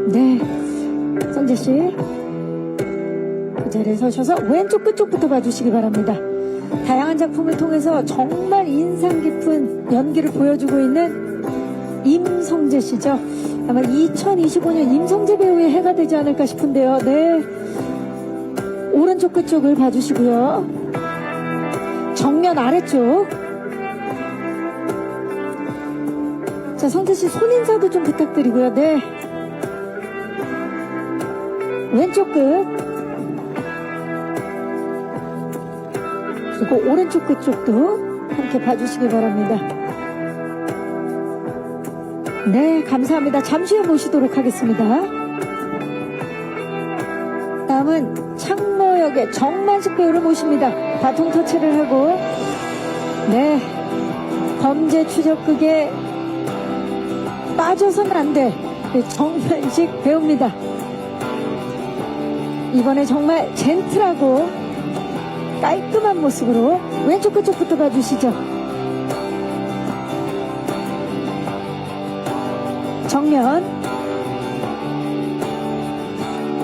네, 성재씨 그 자리에 서셔서 왼쪽 끝쪽부터 봐주시기 바랍니다. 다양한 작품을 통해서 정말 인상 깊은 연기를 보여주고 있는 임성재씨죠. 아마 2025년 임성재 배우의 해가 되지 않을까 싶은데요. 네, 오른쪽 끝쪽을 봐주시고요. 정면 아래쪽. 자, 성재씨 손인사도 좀 부탁드리고요. 네, 왼쪽 끝, 그리고 오른쪽 끝쪽도 함께 봐주시기 바랍니다. 네, 감사합니다. 잠시 후에 모시도록 하겠습니다. 다음은 창모역의 정만식 배우를 모십니다. 바통 터치를 하고, 네, 범죄 추적극에 빠져서는 안 될 정만식 배우입니다. 이번에 정말 젠틀하고 깔끔한 모습으로 왼쪽 끝쪽부터 봐주시죠. 정면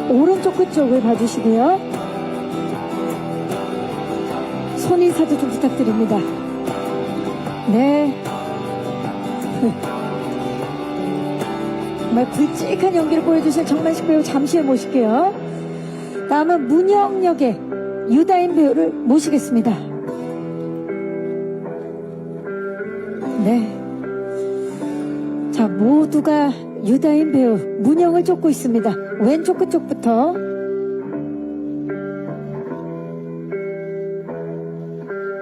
오른쪽 끝쪽을 봐주시고요. 손인사도 좀 부탁드립니다. 네, 정말 굵직한 연기를 보여주실 정만식 배우 잠시 후에 모실게요. 다음은 문영역의 유다인 배우를 모시겠습니다. 네, 자, 모두가 유다인 배우 문영을 쫓고 있습니다. 왼쪽 끝쪽부터.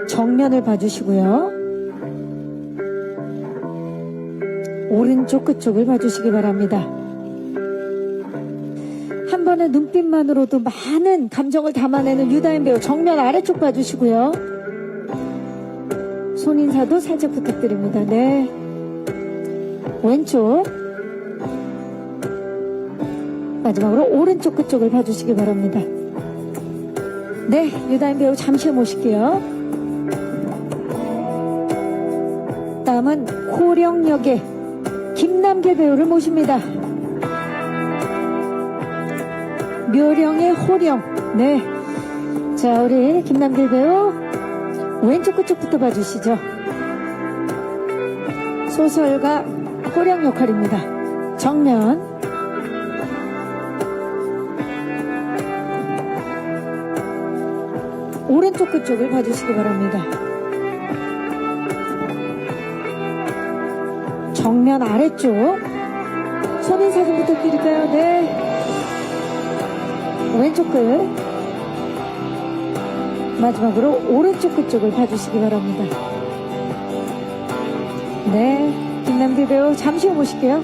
정면을 봐주시고요. 오른쪽 끝쪽을 봐주시기 바랍니다. 한 번의 눈빛만으로도 많은 감정을 담아내는 유다인 배우 정면 아래쪽 봐주시고요. 손인사도 살짝 부탁드립니다. 네, 왼쪽, 마지막으로 오른쪽 끝쪽을 봐주시기 바랍니다. 네, 유다인 배우 잠시 후에 모실게요. 다음은 호령역의 김남길 배우를 모십니다. 묘령의 호령. 네, 자, 우리 김남길 배우 왼쪽 끝쪽부터 봐주시죠. 소설가 호령 역할입니다. 정면 오른쪽 끝쪽을 봐주시기 바랍니다. 정면 아래쪽. 손인사 좀 부탁드릴까요? 네, 왼쪽 끝, 마지막으로 오른쪽 끝쪽을 봐주시기 바랍니다. 네, 김남길 배우 잠시 후 모실게요.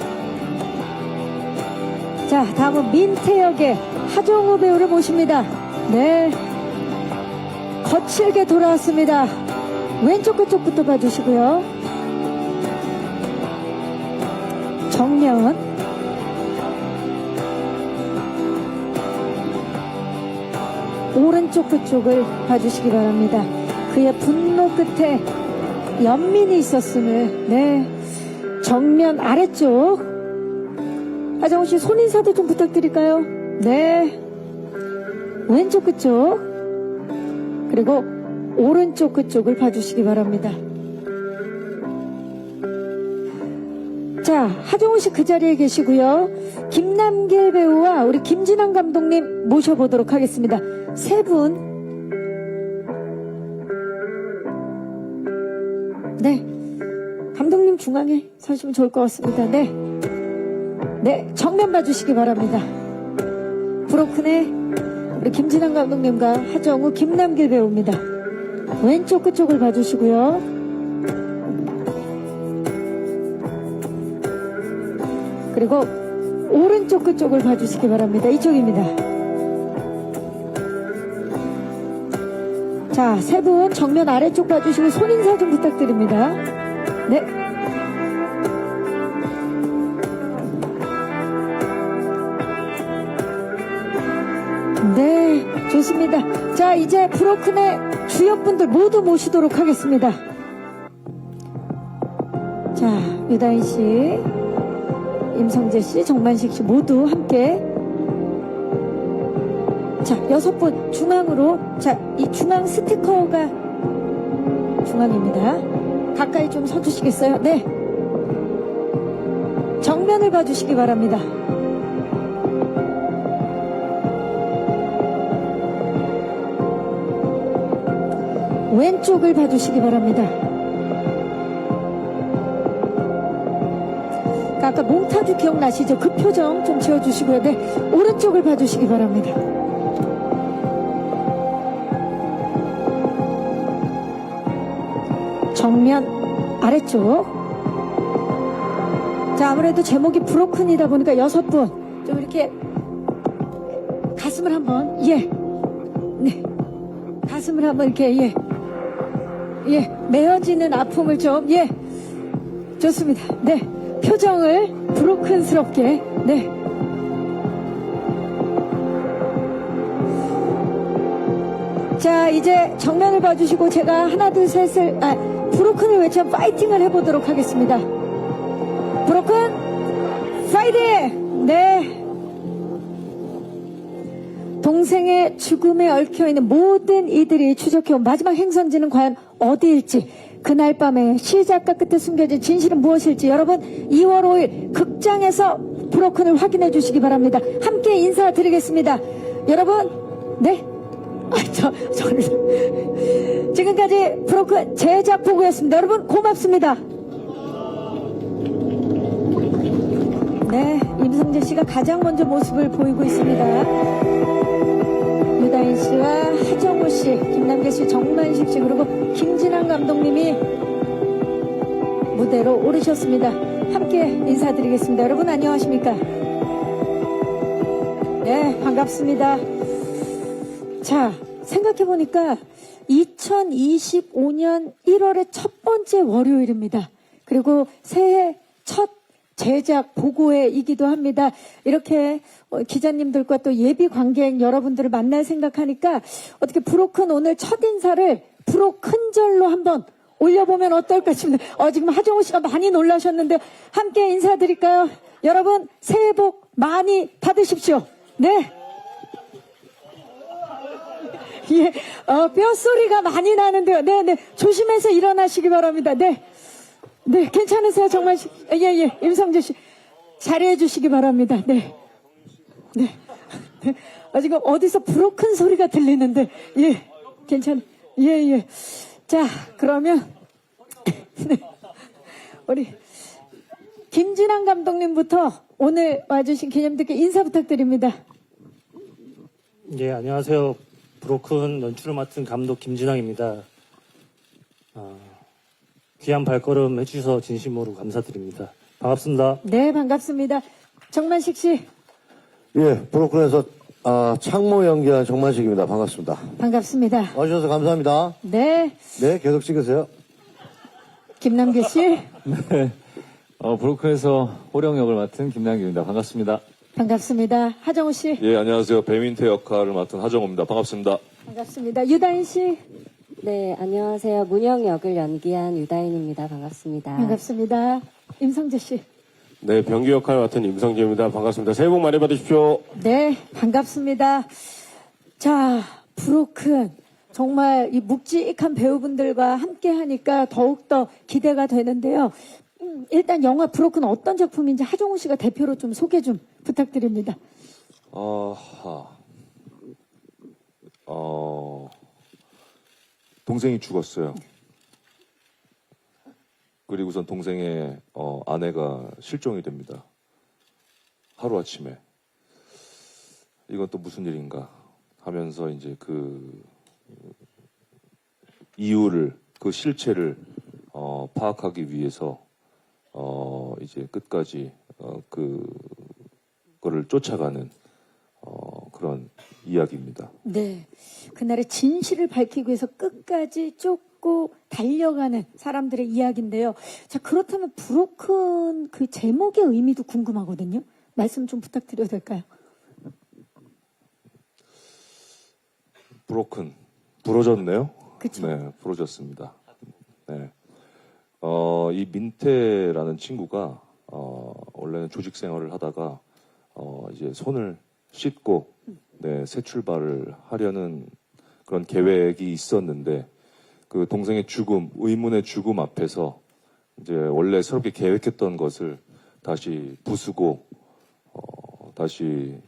자, 다음은 민태역의 하정우 배우를 모십니다. 네, 거칠게 돌아왔습니다. 왼쪽 끝쪽부터 봐주시고요. 정면 오른쪽 끝쪽을 봐주시기 바랍니다. 그의 분노 끝에 연민이 있었음을. 네, 정면 아래쪽. 하정우씨 손인사도 좀 부탁드릴까요? 네, 왼쪽 끝쪽, 그리고 오른쪽 끝쪽을 봐주시기 바랍니다. 자, 하정우씨 그 자리에 계시고요. 김남길 배우와 우리 김진환 감독님 모셔보도록 하겠습니다. 세 분. 네, 감독님 중앙에 서시면 좋을 것 같습니다. 네, 네, 정면 봐주시기 바랍니다. 브로큰의 우리 김진환 감독님과 하정우, 김남길 배우입니다. 왼쪽 끝쪽을 봐주시고요. 그리고 오른쪽 끝쪽을 봐주시기 바랍니다. 이쪽입니다. 자, 세 분 정면 아래쪽 봐주시고 손인사 좀 부탁드립니다. 네, 네, 좋습니다. 자, 이제 브로큰의 주역분들 모두 모시도록 하겠습니다. 자, 유다인 씨 임성재 씨, 정만식 씨 모두 함께. 자, 6분 중앙으로. 자, 이 중앙 스티커가 중앙입니다. 가까이 좀 서주시겠어요? 네. 정면을 봐주시기 바랍니다. 왼쪽을 봐주시기 바랍니다. 아까 몽타주 기억나시죠? 그 표정 좀 지어주시고요. 네, 오른쪽을 봐주시기 바랍니다. 정면 아래쪽. 자, 아무래도 제목이 브로큰이다 보니까 6분 좀 이렇게 가슴을 한번, 예, 네, 가슴을 한번 이렇게, 예, 메어지는 아픔을 좀, 예, 좋습니다. 네, 표정을 브로큰스럽게, 네. 자, 이제 정면을 봐주시고 제가 하나, 둘, 셋을, 브로큰을 외쳐 파이팅을 해보도록 하겠습니다. 브로큰, 파이팅! 네. 동생의 죽음에 얽혀있는 모든 이들이 추적해온 마지막 행선지는 과연 어디일지, 그날 밤에 시작과 끝에 숨겨진 진실은 무엇일지 여러분 2월 5일 극장에서 브로큰을 확인해 주시기 바랍니다. 함께 인사드리겠습니다. 여러분, 네? 저는 지금까지 브로큰 제작 보고였습니다. 여러분 고맙습니다. 네, 임성재 씨가 가장 먼저 모습을 보이고 있습니다. 유다인 씨와 하정우 씨, 김남길 씨, 정만식 씨, 그리고 김진환 감독님이 무대로 오르셨습니다. 함께 인사드리겠습니다. 여러분 안녕하십니까? 네, 반갑습니다. 자, 생각해보니까 2025년 1월의 첫 번째 월요일입니다. 그리고 새해 첫 제작 보고회이기도 합니다. 이렇게 기자님들과 또 예비 관객 여러분들을 만날 생각하니까 어떻게 브로큰 오늘 첫 인사를 브로큰절로 한번 올려보면 어떨까 싶습니다. 지금 하정우 씨가 많이 놀라셨는데 함께 인사드릴까요? 여러분 새해 복 많이 받으십시오. 네. 예, 뼈소리가 많이 나는데요. 네, 조심해서 일어나시기 바랍니다. 네, 괜찮으세요? 정말, 예, 임성재 씨. 잘해 주시기 바랍니다. 네. 지금 어디서 브로큰 소리가 들리는데, 예, 예. 자, 그러면, 네. 우리, 김진환 감독님부터 오늘 와주신 기념들께 인사 부탁드립니다. 예, 안녕하세요. 브로큰 연출을 맡은 감독 김진환입니다. 귀한 발걸음 해주셔서 진심으로 감사드립니다. 반갑습니다. 네, 반갑습니다. 정만식 씨. 예, 브로큰에서 창모 연기한 정만식입니다. 반갑습니다. 반갑습니다. 와주셔서 감사합니다. 네, 계속 찍으세요. 김남길 씨. 네, 브로큰에서 호령 역을 맡은 김남규입니다. 반갑습니다. 반갑습니다. 하정우 씨. 예, 안녕하세요. 배민태 역할을 맡은 하정우입니다. 반갑습니다. 반갑습니다. 유다인 씨. 네, 안녕하세요. 문영 역을 연기한 유다인입니다. 반갑습니다. 반갑습니다. 임성재 씨. 네, 병기 역할 맡은 임성재입니다. 반갑습니다. 새해 복 많이 받으십시오. 네, 반갑습니다. 자, 브로큰. 정말 이 묵직한 배우분들과 함께 하니까 더욱더 기대가 되는데요. 일단 영화 브로큰 어떤 작품인지 하정우 씨가 대표로 좀 소개 좀 부탁드립니다. 동생이 죽었어요. 그리고선 동생의 아내가 실종이 됩니다. 하루아침에. 이건 또 무슨 일인가 하면서 이제 그 이유를, 그 실체를 파악하기 위해서 이제 끝까지 그거를 쫓아가는 그런 이야기입니다. 네. 그날의 진실을 밝히기 위해서 끝까지 쫓고 달려가는 사람들의 이야기인데요. 자, 그렇다면 브로큰 그 제목의 의미도 궁금하거든요. 말씀 좀 부탁드려도 될까요? 브로큰. 부러졌네요? 그쵸. 네, 부러졌습니다. 네. 이 민태라는 친구가 원래는 조직 생활을 하다가 이제 손을 씻고 새 출발을 하려는 그런 계획이 있었는데 그 동생의 죽음, 의문의 죽음 앞에서 이제 원래 새롭게 계획했던 것을 다시 부수고 다시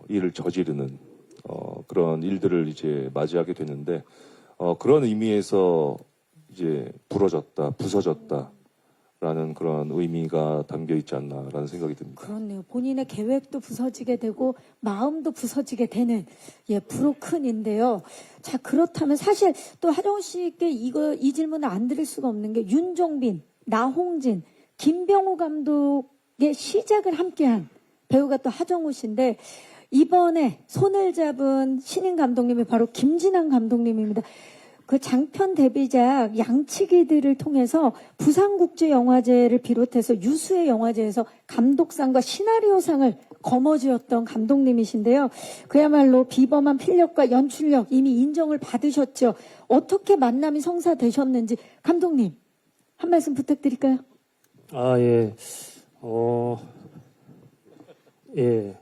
일을 저지르는 그런 일들을 이제 맞이하게 됐는데 그런 의미에서 이제 부서졌다라는 그런 의미가 담겨 있지 않나라는 생각이 듭니다. 그렇네요. 본인의 계획도 부서지게 되고 마음도 부서지게 되는 브로큰인데요. 자, 그렇다면 사실 또 하정우 씨께 이 질문을 안 드릴 수가 없는 게 윤종빈, 나홍진, 김병호 감독의 시작을 함께한 배우가 또 하정우 씨인데 이번에 손을 잡은 신인 감독님이 바로 김진환 감독님입니다. 그 장편 데뷔작 양치기들을 통해서 부산국제영화제를 비롯해서 유수의 영화제에서 감독상과 시나리오상을 거머쥐었던 감독님이신데요. 그야말로 비범한 필력과 연출력 이미 인정을 받으셨죠. 어떻게 만남이 성사되셨는지 감독님 한 말씀 부탁드릴까요? 예. 예.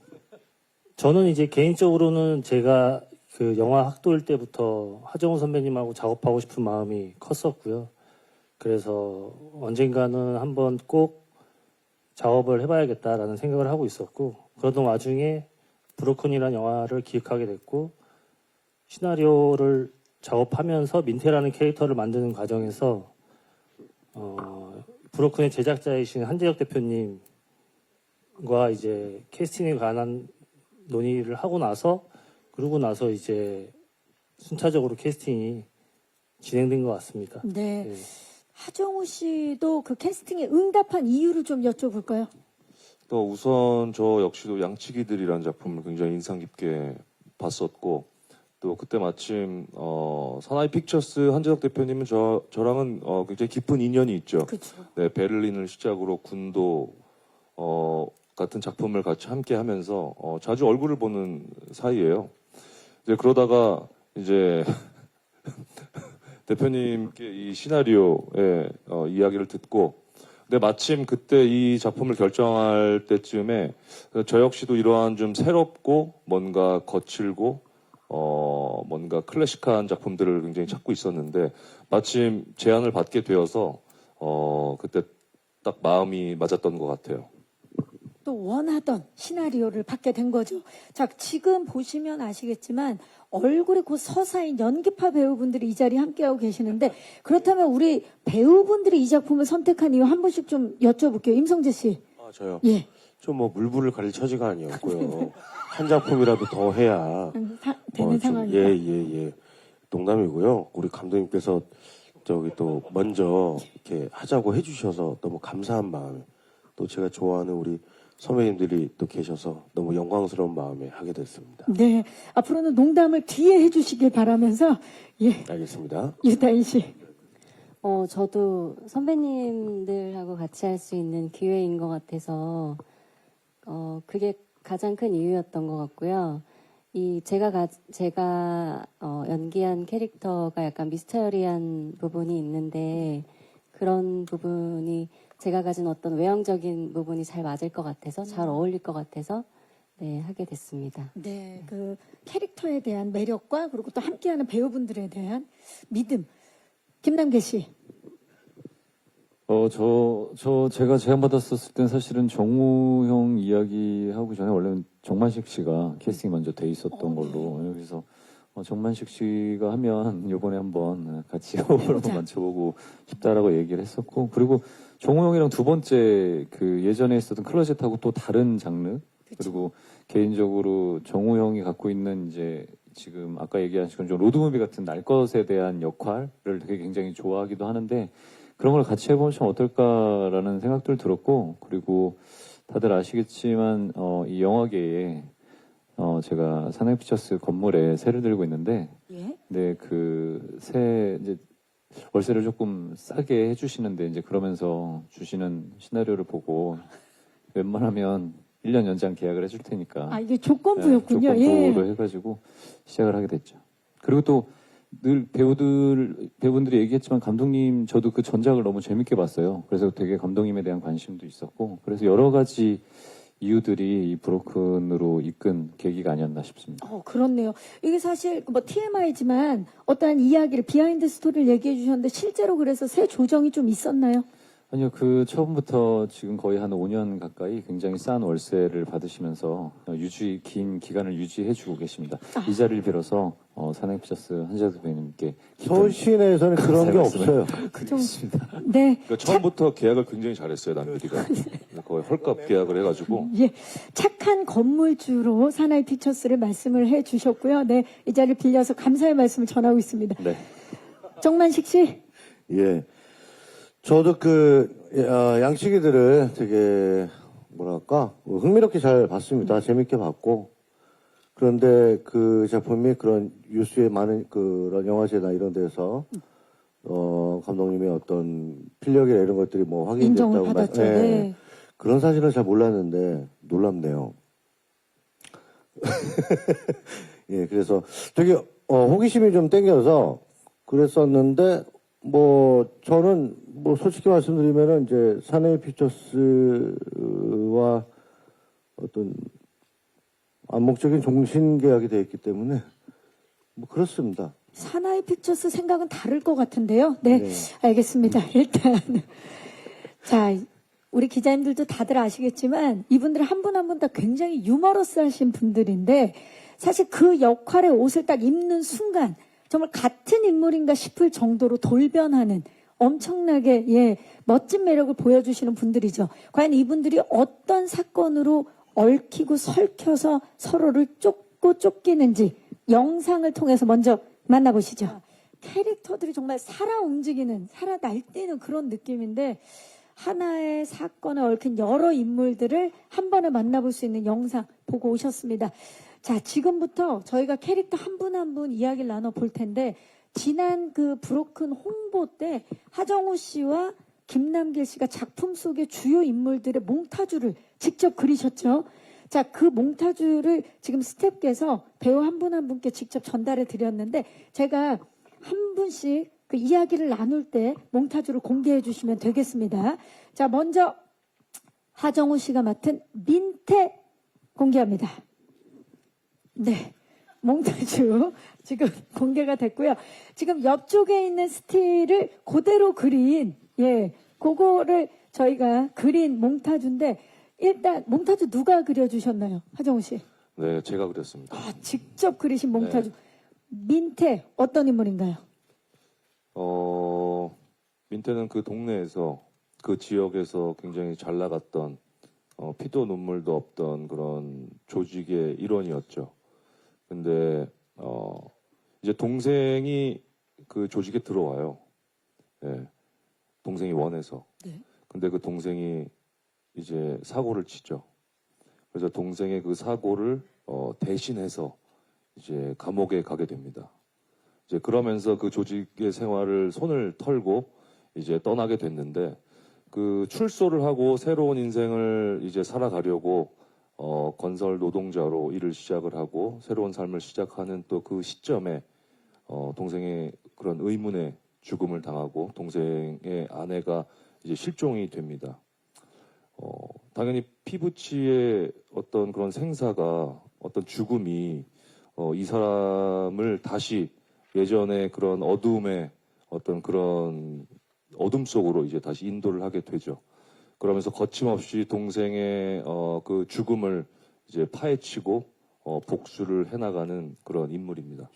저는 이제 개인적으로는 제가 그 영화 학도일 때부터 하정우 선배님하고 작업하고 싶은 마음이 컸었고요. 그래서 언젠가는 한번 꼭 작업을 해봐야겠다라는 생각을 하고 있었고, 그러던 와중에 브로큰이라는 영화를 기획하게 됐고, 시나리오를 작업하면서 민태라는 캐릭터를 만드는 과정에서 브로큰의 제작자이신 한재혁 대표님과 이제 캐스팅에 관한 논의를 하고 나서 그러고 나서 이제 순차적으로 캐스팅이 진행된 것 같습니다. 네. 예. 하정우 씨도 그 캐스팅에 응답한 이유를 좀 여쭤볼까요? 또 우선 저 역시도 양치기들이라는 작품을 굉장히 인상 깊게 봤었고 또 그때 마침 사나이 픽처스 한재석 대표님은 저랑은 굉장히 깊은 인연이 있죠. 그렇죠. 네, 베를린을 시작으로 군도 같은 작품을 같이 함께 하면서 자주 얼굴을 보는 사이예요. 이제 그러다가 이제 대표님께 이 시나리오의 이야기를 듣고 근데 마침 그때 이 작품을 결정할 때쯤에 저 역시도 이러한 좀 새롭고 뭔가 거칠고 뭔가 클래식한 작품들을 굉장히 찾고 있었는데 마침 제안을 받게 되어서 그때 딱 마음이 맞았던 것 같아요. 또 원하던 시나리오를 받게 된 거죠. 자, 지금 보시면 아시겠지만 얼굴에 곧 서사인 연기파 배우분들이 이 자리에 함께하고 계시는데 그렇다면 우리 배우분들이 이 작품을 선택한 이유 한 분씩 좀 여쭤볼게요. 임성재 씨. 저요. 예. 좀 뭐 물불을 가릴 처지가 아니었고요. 한 작품이라도 더 해야 되는 상황이다. 예. 농담이고요. 우리 감독님께서 저기 또 먼저 이렇게 하자고 해주셔서 너무 감사한 마음에 또 제가 좋아하는 우리 선배님들이 또 계셔서 너무 영광스러운 마음에 하게 됐습니다. 네. 앞으로는 농담을 뒤에 해주시길 바라면서 예. 알겠습니다. 유다인 씨. 저도 선배님들하고 같이 할 수 있는 기회인 것 같아서, 그게 가장 큰 이유였던 것 같고요. 제가 연기한 캐릭터가 약간 미스터리한 부분이 있는데, 그런 부분이 제가 가진 어떤 외형적인 부분이 잘 맞을 것 같아서, 잘 어울릴 것 같아서, 네, 하게 됐습니다. 네. 그 캐릭터에 대한 매력과 그리고 또 함께하는 배우분들에 대한 믿음. 김남계 씨. 제가 제안받았었을 땐 사실은 정우 형 이야기 하기 전에 원래는 정만식 씨가 캐스팅이 먼저 돼 있었던 걸로. 그래서 정만식 씨가 하면 이번에 한번 같이 호흡을 한번 맞춰보고 싶다라고 얘기를 했었고, 그리고 정우 형이랑 두 번째 그 예전에 있었던 클로젯하고 또 다른 장르. 그리고 개인적으로 정우 형이 갖고 있는 이제 지금 아까 얘기하신 좀 로드무비 같은 날 것에 대한 역할을 되게 굉장히 좋아하기도 하는데 그런 걸 같이 해보면 참 어떨까라는 생각들 들었고, 그리고 다들 아시겠지만 이 영화계에 제가 사나이피처스 건물에 세를 들고 있는데 예. 네, 그 세 이제 월세를 조금 싸게 해주시는데 이제 그러면서 주시는 시나리오를 보고 웬만하면 1년 연장 계약을 해줄 테니까. 이게 조건부였군요. 조건부로 예. 해가지고 시작을 하게 됐죠. 그리고 또 늘 배우분들이 얘기했지만 감독님 저도 그 전작을 너무 재밌게 봤어요. 그래서 되게 감독님에 대한 관심도 있었고 그래서 여러 가지 이유들이 이 브로큰으로 이끈 계기가 아니었나 싶습니다. 그렇네요. 이게 사실 뭐 TMI지만 어떠한 이야기를 비하인드 스토리를 얘기해 주셨는데 실제로 그래서 새 조정이 좀 있었나요? 아니요, 그 처음부터 지금 거의 한 5년 가까이 굉장히 싼 월세를 받으시면서 긴 기간을 유지해주고 계십니다. 이 자리를 빌어서 사나이 피처스 한재석 배우님께 서울 시내에서는 그런 게 없어요. 네. 그러니까 처음부터 계약을 굉장히 잘했어요, 남PD가. 거의 헐값 계약을 해가지고. 예, 착한 건물주로 사나이 피처스를 말씀을 해 주셨고요. 네, 이 자리를 빌려서 감사의 말씀을 전하고 있습니다. 네. 정만식 씨. 예. 저도 양치기들을 되게, 뭐랄까, 흥미롭게 잘 봤습니다. 재밌게 봤고. 그런데 그 작품이 그런 뉴스에 많은 그런 영화제나 이런 데서, 감독님의 어떤 필력이나 이런 것들이 뭐 확인됐다고. 인정을 받았죠. 네. 그런 사실은 잘 몰랐는데, 놀랍네요. 예, 그래서 되게, 호기심이 좀 땡겨서 그랬었는데, 저는, 솔직히 말씀드리면은, 이제, 사내이 피처스와 어떤, 암묵적인 종신 계약이 되어 있기 때문에, 그렇습니다. 사나이 픽처스 생각은 다를 것 같은데요. 네, 네. 알겠습니다. 일단 자, 우리 기자님들도 다들 아시겠지만 이분들 한 분 한 분 다 굉장히 유머러스하신 분들인데 사실 그 역할의 옷을 딱 입는 순간 정말 같은 인물인가 싶을 정도로 돌변하는 엄청나게 멋진 매력을 보여주시는 분들이죠. 과연 이분들이 어떤 사건으로 얽히고 설켜서 서로를 쫓고 쫓기는지 영상을 통해서 먼저 만나보시죠. 캐릭터들이 정말 살아 움직이는, 살아 날뛰는 그런 느낌인데 하나의 사건에 얽힌 여러 인물들을 한 번에 만나볼 수 있는 영상 보고 오셨습니다. 자, 지금부터 저희가 캐릭터 한 분 한 분 이야기를 나눠볼 텐데 지난 그 브로큰 홍보 때 하정우 씨와 김남길 씨가 작품 속의 주요 인물들의 몽타주를 직접 그리셨죠. 자, 그 몽타주를 지금 스태프께서 배우 한 분 한 분께 직접 전달해 드렸는데 제가 한 분씩 그 이야기를 나눌 때 몽타주를 공개해 주시면 되겠습니다. 자, 먼저 하정우 씨가 맡은 민태 공개합니다. 네. 몽타주 지금 공개가 됐고요. 지금 옆쪽에 있는 스틸을 그대로 그린, 그거를 저희가 그린 몽타주인데 일단 몽타주 누가 그려주셨나요? 하정우 씨. 네, 제가 그랬습니다. 직접 그리신 몽타주. 민태 어떤 인물인가요? 민태는 그 동네에서 그 지역에서 굉장히 잘 나갔던 피도 눈물도 없던 그런 조직의 일원이었죠. 근데 이제 동생이 그 조직에 들어와요. 네, 동생이 원해서. 네. 근데 그 동생이 이제 사고를 치죠. 그래서 동생의 그 사고를 대신해서 이제 감옥에 가게 됩니다. 이제 그러면서 그 조직의 생활을 손을 털고 이제 떠나게 됐는데 그 출소를 하고 새로운 인생을 이제 살아가려고 건설 노동자로 일을 시작을 하고 새로운 삶을 시작하는 또 그 시점에 동생의 그런 의문의 죽음을 당하고 동생의 아내가 이제 실종이 됩니다. 당연히 피부치의 어떤 그런 생사가 어떤 죽음이 이 사람을 다시 예전의 그런 어두움의 어떤 그런 어둠 속으로 이제 다시 인도를 하게 되죠. 그러면서 거침없이 동생의 그 죽음을 이제 파헤치고 복수를 해나가는 그런 인물입니다.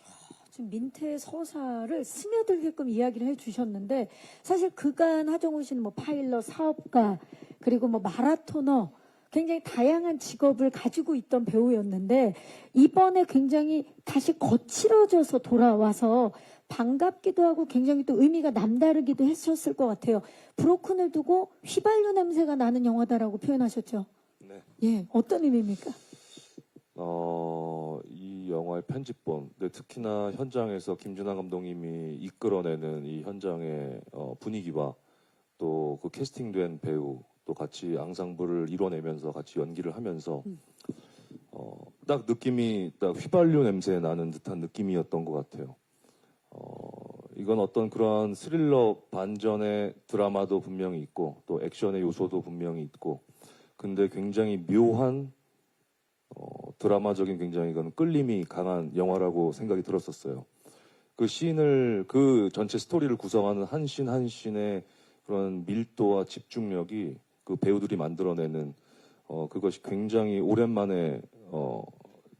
지금 민태의 서사를 스며들게끔 이야기를 해주셨는데 사실 그간 하정우 씨는 뭐 파일럿, 사업가 그리고 뭐 마라토너 굉장히 다양한 직업을 가지고 있던 배우였는데 이번에 굉장히 다시 거칠어져서 돌아와서 반갑기도 하고 굉장히 또 의미가 남다르기도 했었을 것 같아요. 브로큰을 두고 휘발유 냄새가 나는 영화다라고 표현하셨죠. 네. 예, 어떤 의미입니까? 이 영화의 편집본, 근데 특히나 현장에서 김준하 감독님이 이끌어내는 이 현장의 분위기와 또 그 캐스팅된 배우 또 같이 앙상블을 이뤄내면서 같이 연기를 하면서 딱 느낌이 딱 휘발유 냄새 나는 듯한 느낌이었던 것 같아요. 이건 어떤 그런 스릴러 반전의 드라마도 분명히 있고 또 액션의 요소도 분명히 있고 근데 굉장히 묘한 드라마적인 굉장히 이건 끌림이 강한 영화라고 생각이 들었었어요. 그 씬을 그 전체 스토리를 구성하는 한 씬 한 씬의 그런 밀도와 집중력이 그 배우들이 만들어내는 그것이 굉장히 오랜만에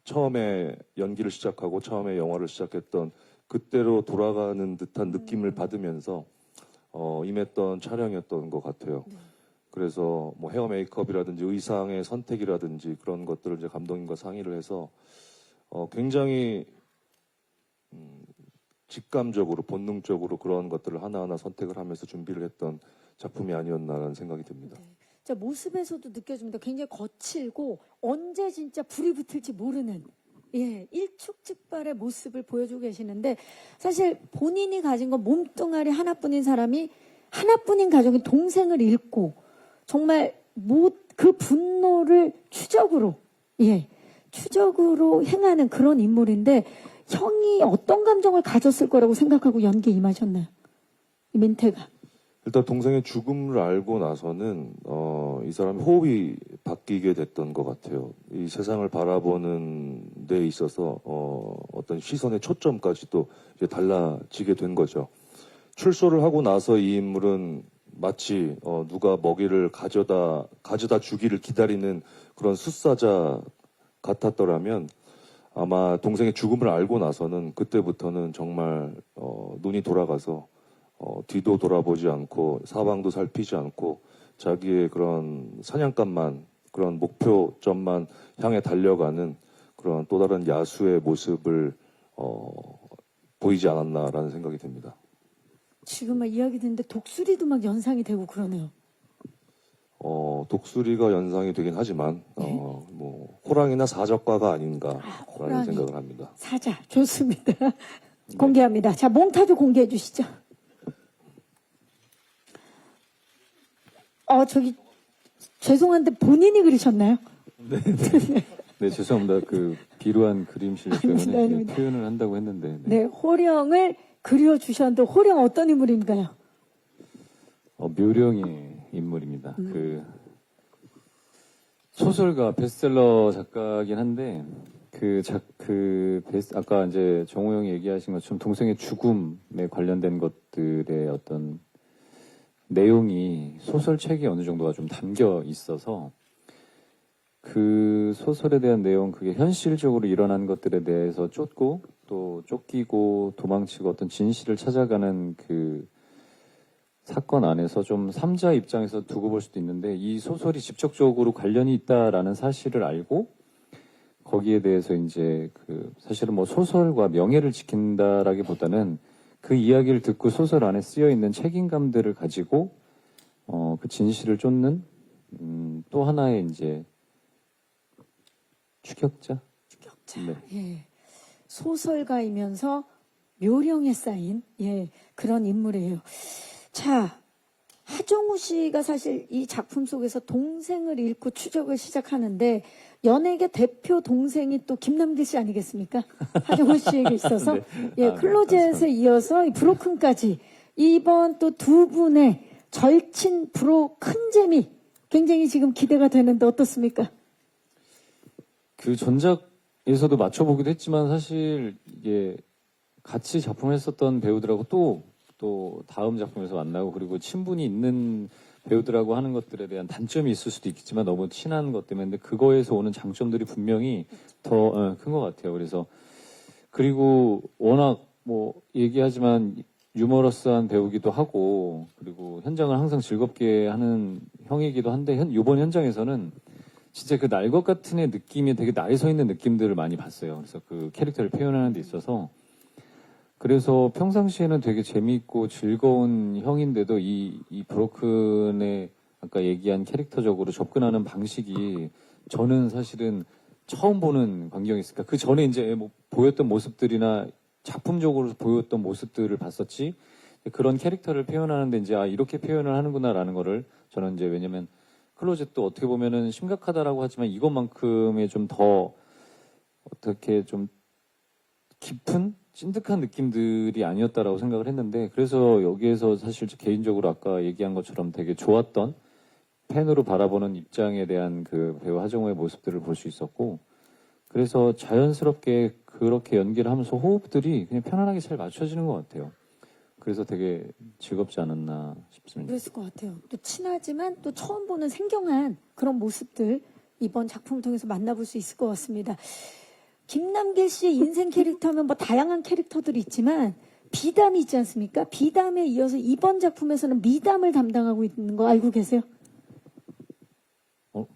처음에 연기를 시작하고 처음에 영화를 시작했던 그때로 돌아가는 듯한 느낌을 받으면서 임했던 촬영이었던 것 같아요. 그래서 뭐 헤어 메이크업이라든지 의상의 선택이라든지 그런 것들을 이제 감독님과 상의를 해서 굉장히 직감적으로 본능적으로 그런 것들을 하나하나 선택을 하면서 준비를 했던 작품이 아니었나라는 생각이 듭니다. 자, 모습에서도 느껴집니다. 굉장히 거칠고 언제 진짜 불이 붙을지 모르는 일촉즉발의 모습을 보여주고 계시는데 사실 본인이 가진 건 몸뚱아리 하나뿐인 사람이 하나뿐인 가족인 동생을 잃고 정말 그 분노를 추적으로 행하는 그런 인물인데 형이 어떤 감정을 가졌을 거라고 생각하고 연기에 임하셨나요? 이 민태가. 일단 동생의 죽음을 알고 나서는 이 사람의 호흡이 바뀌게 됐던 것 같아요. 이 세상을 바라보는 데 있어서 어떤 시선의 초점까지도 이제 달라지게 된 거죠. 출소를 하고 나서 이 인물은 마치 누가 먹이를 가져다 주기를 기다리는 그런 숫사자 같았더라면 아마 동생의 죽음을 알고 나서는 그때부터는 정말 눈이 돌아가서 뒤도 돌아보지 않고 사방도 살피지 않고 자기의 그런 사냥감만 그런 목표점만 향해 달려가는 그런 또 다른 야수의 모습을 보이지 않았나라는 생각이 듭니다. 지금 막 이야기 듣는데 독수리도 막 연상이 되고 그러네요. 독수리가 연상이 되긴 하지만 뭐 호랑이나 사적과가 아닌가라는 호랑이. 생각을 합니다. 사자 좋습니다. 공개합니다. 자, 몽타주 공개해 주시죠. 저기 죄송한데 본인이 그리셨나요? 네, 죄송합니다. 그 비루한 그림 실력 때문에 아닙니다. 표현을 한다고 했는데. 네, 호령을 그려 주셨는데 호령 어떤 인물인가요? 묘령의 인물입니다. 그 소설가 베스트셀러 작가긴 한데 아까 이제 정우 형이 얘기하신 것처럼 동생의 죽음에 관련된 것들의 어떤 내용이 소설책에 어느 정도가 좀 담겨 있어서 그 소설에 대한 내용, 그게 현실적으로 일어난 것들에 대해서 쫓고 또 쫓기고 도망치고 어떤 진실을 찾아가는 그 사건 안에서 좀 삼자 입장에서 두고 볼 수도 있는데 이 소설이 직접적으로 관련이 있다라는 사실을 알고 거기에 대해서 이제 그 사실은 뭐 소설과 명예를 지킨다라기보다는 그 이야기를 듣고 소설 안에 쓰여 있는 책임감들을 가지고 그 진실을 쫓는 또 하나의 이제 추격자. 네. 소설가이면서 묘령에 쌓인 그런 인물이에요. 자, 하정우 씨가 사실 이 작품 속에서 동생을 잃고 추적을 시작하는데 연예계 대표 동생이 또 김남길 씨 아니겠습니까? 하정우 씨에게 있어서 클로젯에 이어서 이 브로큰까지 이번 또 두 분의 절친 브로 큰 재미 굉장히 지금 기대가 되는데 어떻습니까? 그 전작에서도 맞춰보기도 했지만 사실 이게 같이 작품을 했었던 배우들하고 또 다음 작품에서 만나고 그리고 친분이 있는 배우들하고 하는 것들에 대한 단점이 있을 수도 있겠지만 너무 친한 것 때문에 근데 그거에서 오는 장점들이 분명히 더 큰 것 같아요. 그리고 워낙 뭐 얘기하지만 유머러스한 배우기도 하고 그리고 현장을 항상 즐겁게 하는 형이기도 한데 이번 현장에서는 진짜 그 날 것 같은 애 느낌이 되게 나이 서 있는 느낌들을 많이 봤어요. 그래서 그 캐릭터를 표현하는 데 있어서 그래서 평상시에는 되게 재미있고 즐거운 형인데도 이 브로큰의 아까 얘기한 캐릭터적으로 접근하는 방식이 저는 사실은 처음 보는 광경이었으니까 그 전에 이제 뭐 보였던 모습들이나 작품적으로 보였던 모습들을 봤었지 그런 캐릭터를 표현하는데 이제 이렇게 표현을 하는구나라는 거를 저는 이제 왜냐면 클로젯도 어떻게 보면은 심각하다라고 하지만 이것만큼의 좀 더 어떻게 좀 깊은 찐득한 느낌들이 아니었다라고 생각을 했는데, 그래서 여기에서 사실 개인적으로 아까 얘기한 것처럼 되게 좋았던 팬으로 바라보는 입장에 대한 그 배우 하정우의 모습들을 볼 수 있었고, 그래서 자연스럽게 그렇게 연기를 하면서 호흡들이 그냥 편안하게 잘 맞춰지는 것 같아요. 그래서 되게 즐겁지 않았나 싶습니다. 그랬을 것 같아요. 또 친하지만 또 처음 보는 생경한 그런 모습들 이번 작품을 통해서 만나볼 수 있을 것 같습니다. 김남길 씨의 인생 캐릭터면 뭐 다양한 캐릭터들이 있지만 비담이 있지 않습니까? 비담에 이어서 이번 작품에서는 미담을 담당하고 있는 거 알고 계세요?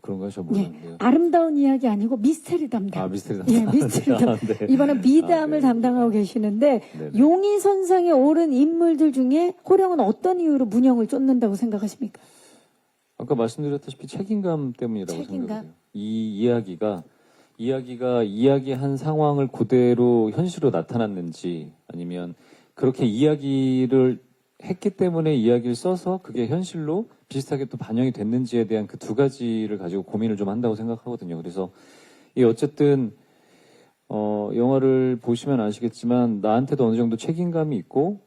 그런가요? 저 예, 모르는데요. 아름다운 이야기 아니고 미스테리 담당. 아, 미스터리 예, 담당. 미스테리 담당. 네. 이번엔 미담을 네. 담당하고 계시는데 네네. 용의선상에 오른 인물들 중에 호령은 어떤 이유로 문영을 쫓는다고 생각하십니까? 아까 말씀드렸다시피 책임감 때문이라고 책임감? 생각해요. 이 이야기가 이야기한 상황을 그대로 현실로 나타났는지, 아니면 그렇게 이야기를 했기 때문에 이야기를 써서 그게 현실로 비슷하게 또 반영이 됐는지에 대한 그 두 가지를 가지고 고민을 좀 한다고 생각하거든요. 그래서 이 어쨌든 영화를 보시면 아시겠지만 나한테도 어느 정도 책임감이 있고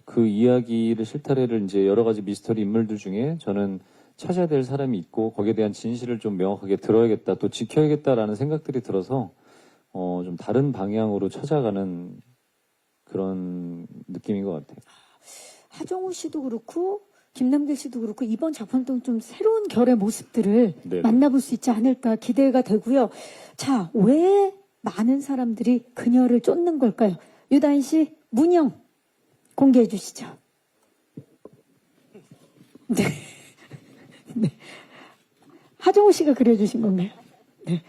그 이야기를 실타래를 이제 여러 가지 미스터리 인물들 중에 저는 찾아야 될 사람이 있고 거기에 대한 진실을 좀 명확하게 들어야겠다, 또 지켜야겠다라는 생각들이 들어서 좀 다른 방향으로 찾아가는 그런 느낌인 것 같아요. 하정우 씨도 그렇고 김남길 씨도 그렇고 이번 작품 중 좀 새로운 결의 모습들을 네네. 만나볼 수 있지 않을까 기대가 되고요. 자, 왜 많은 사람들이 그녀를 쫓는 걸까요? 유다인 씨, 문영 공개해 주시죠. 네. 네. 하정우 씨가 그려주신 건가요? 네.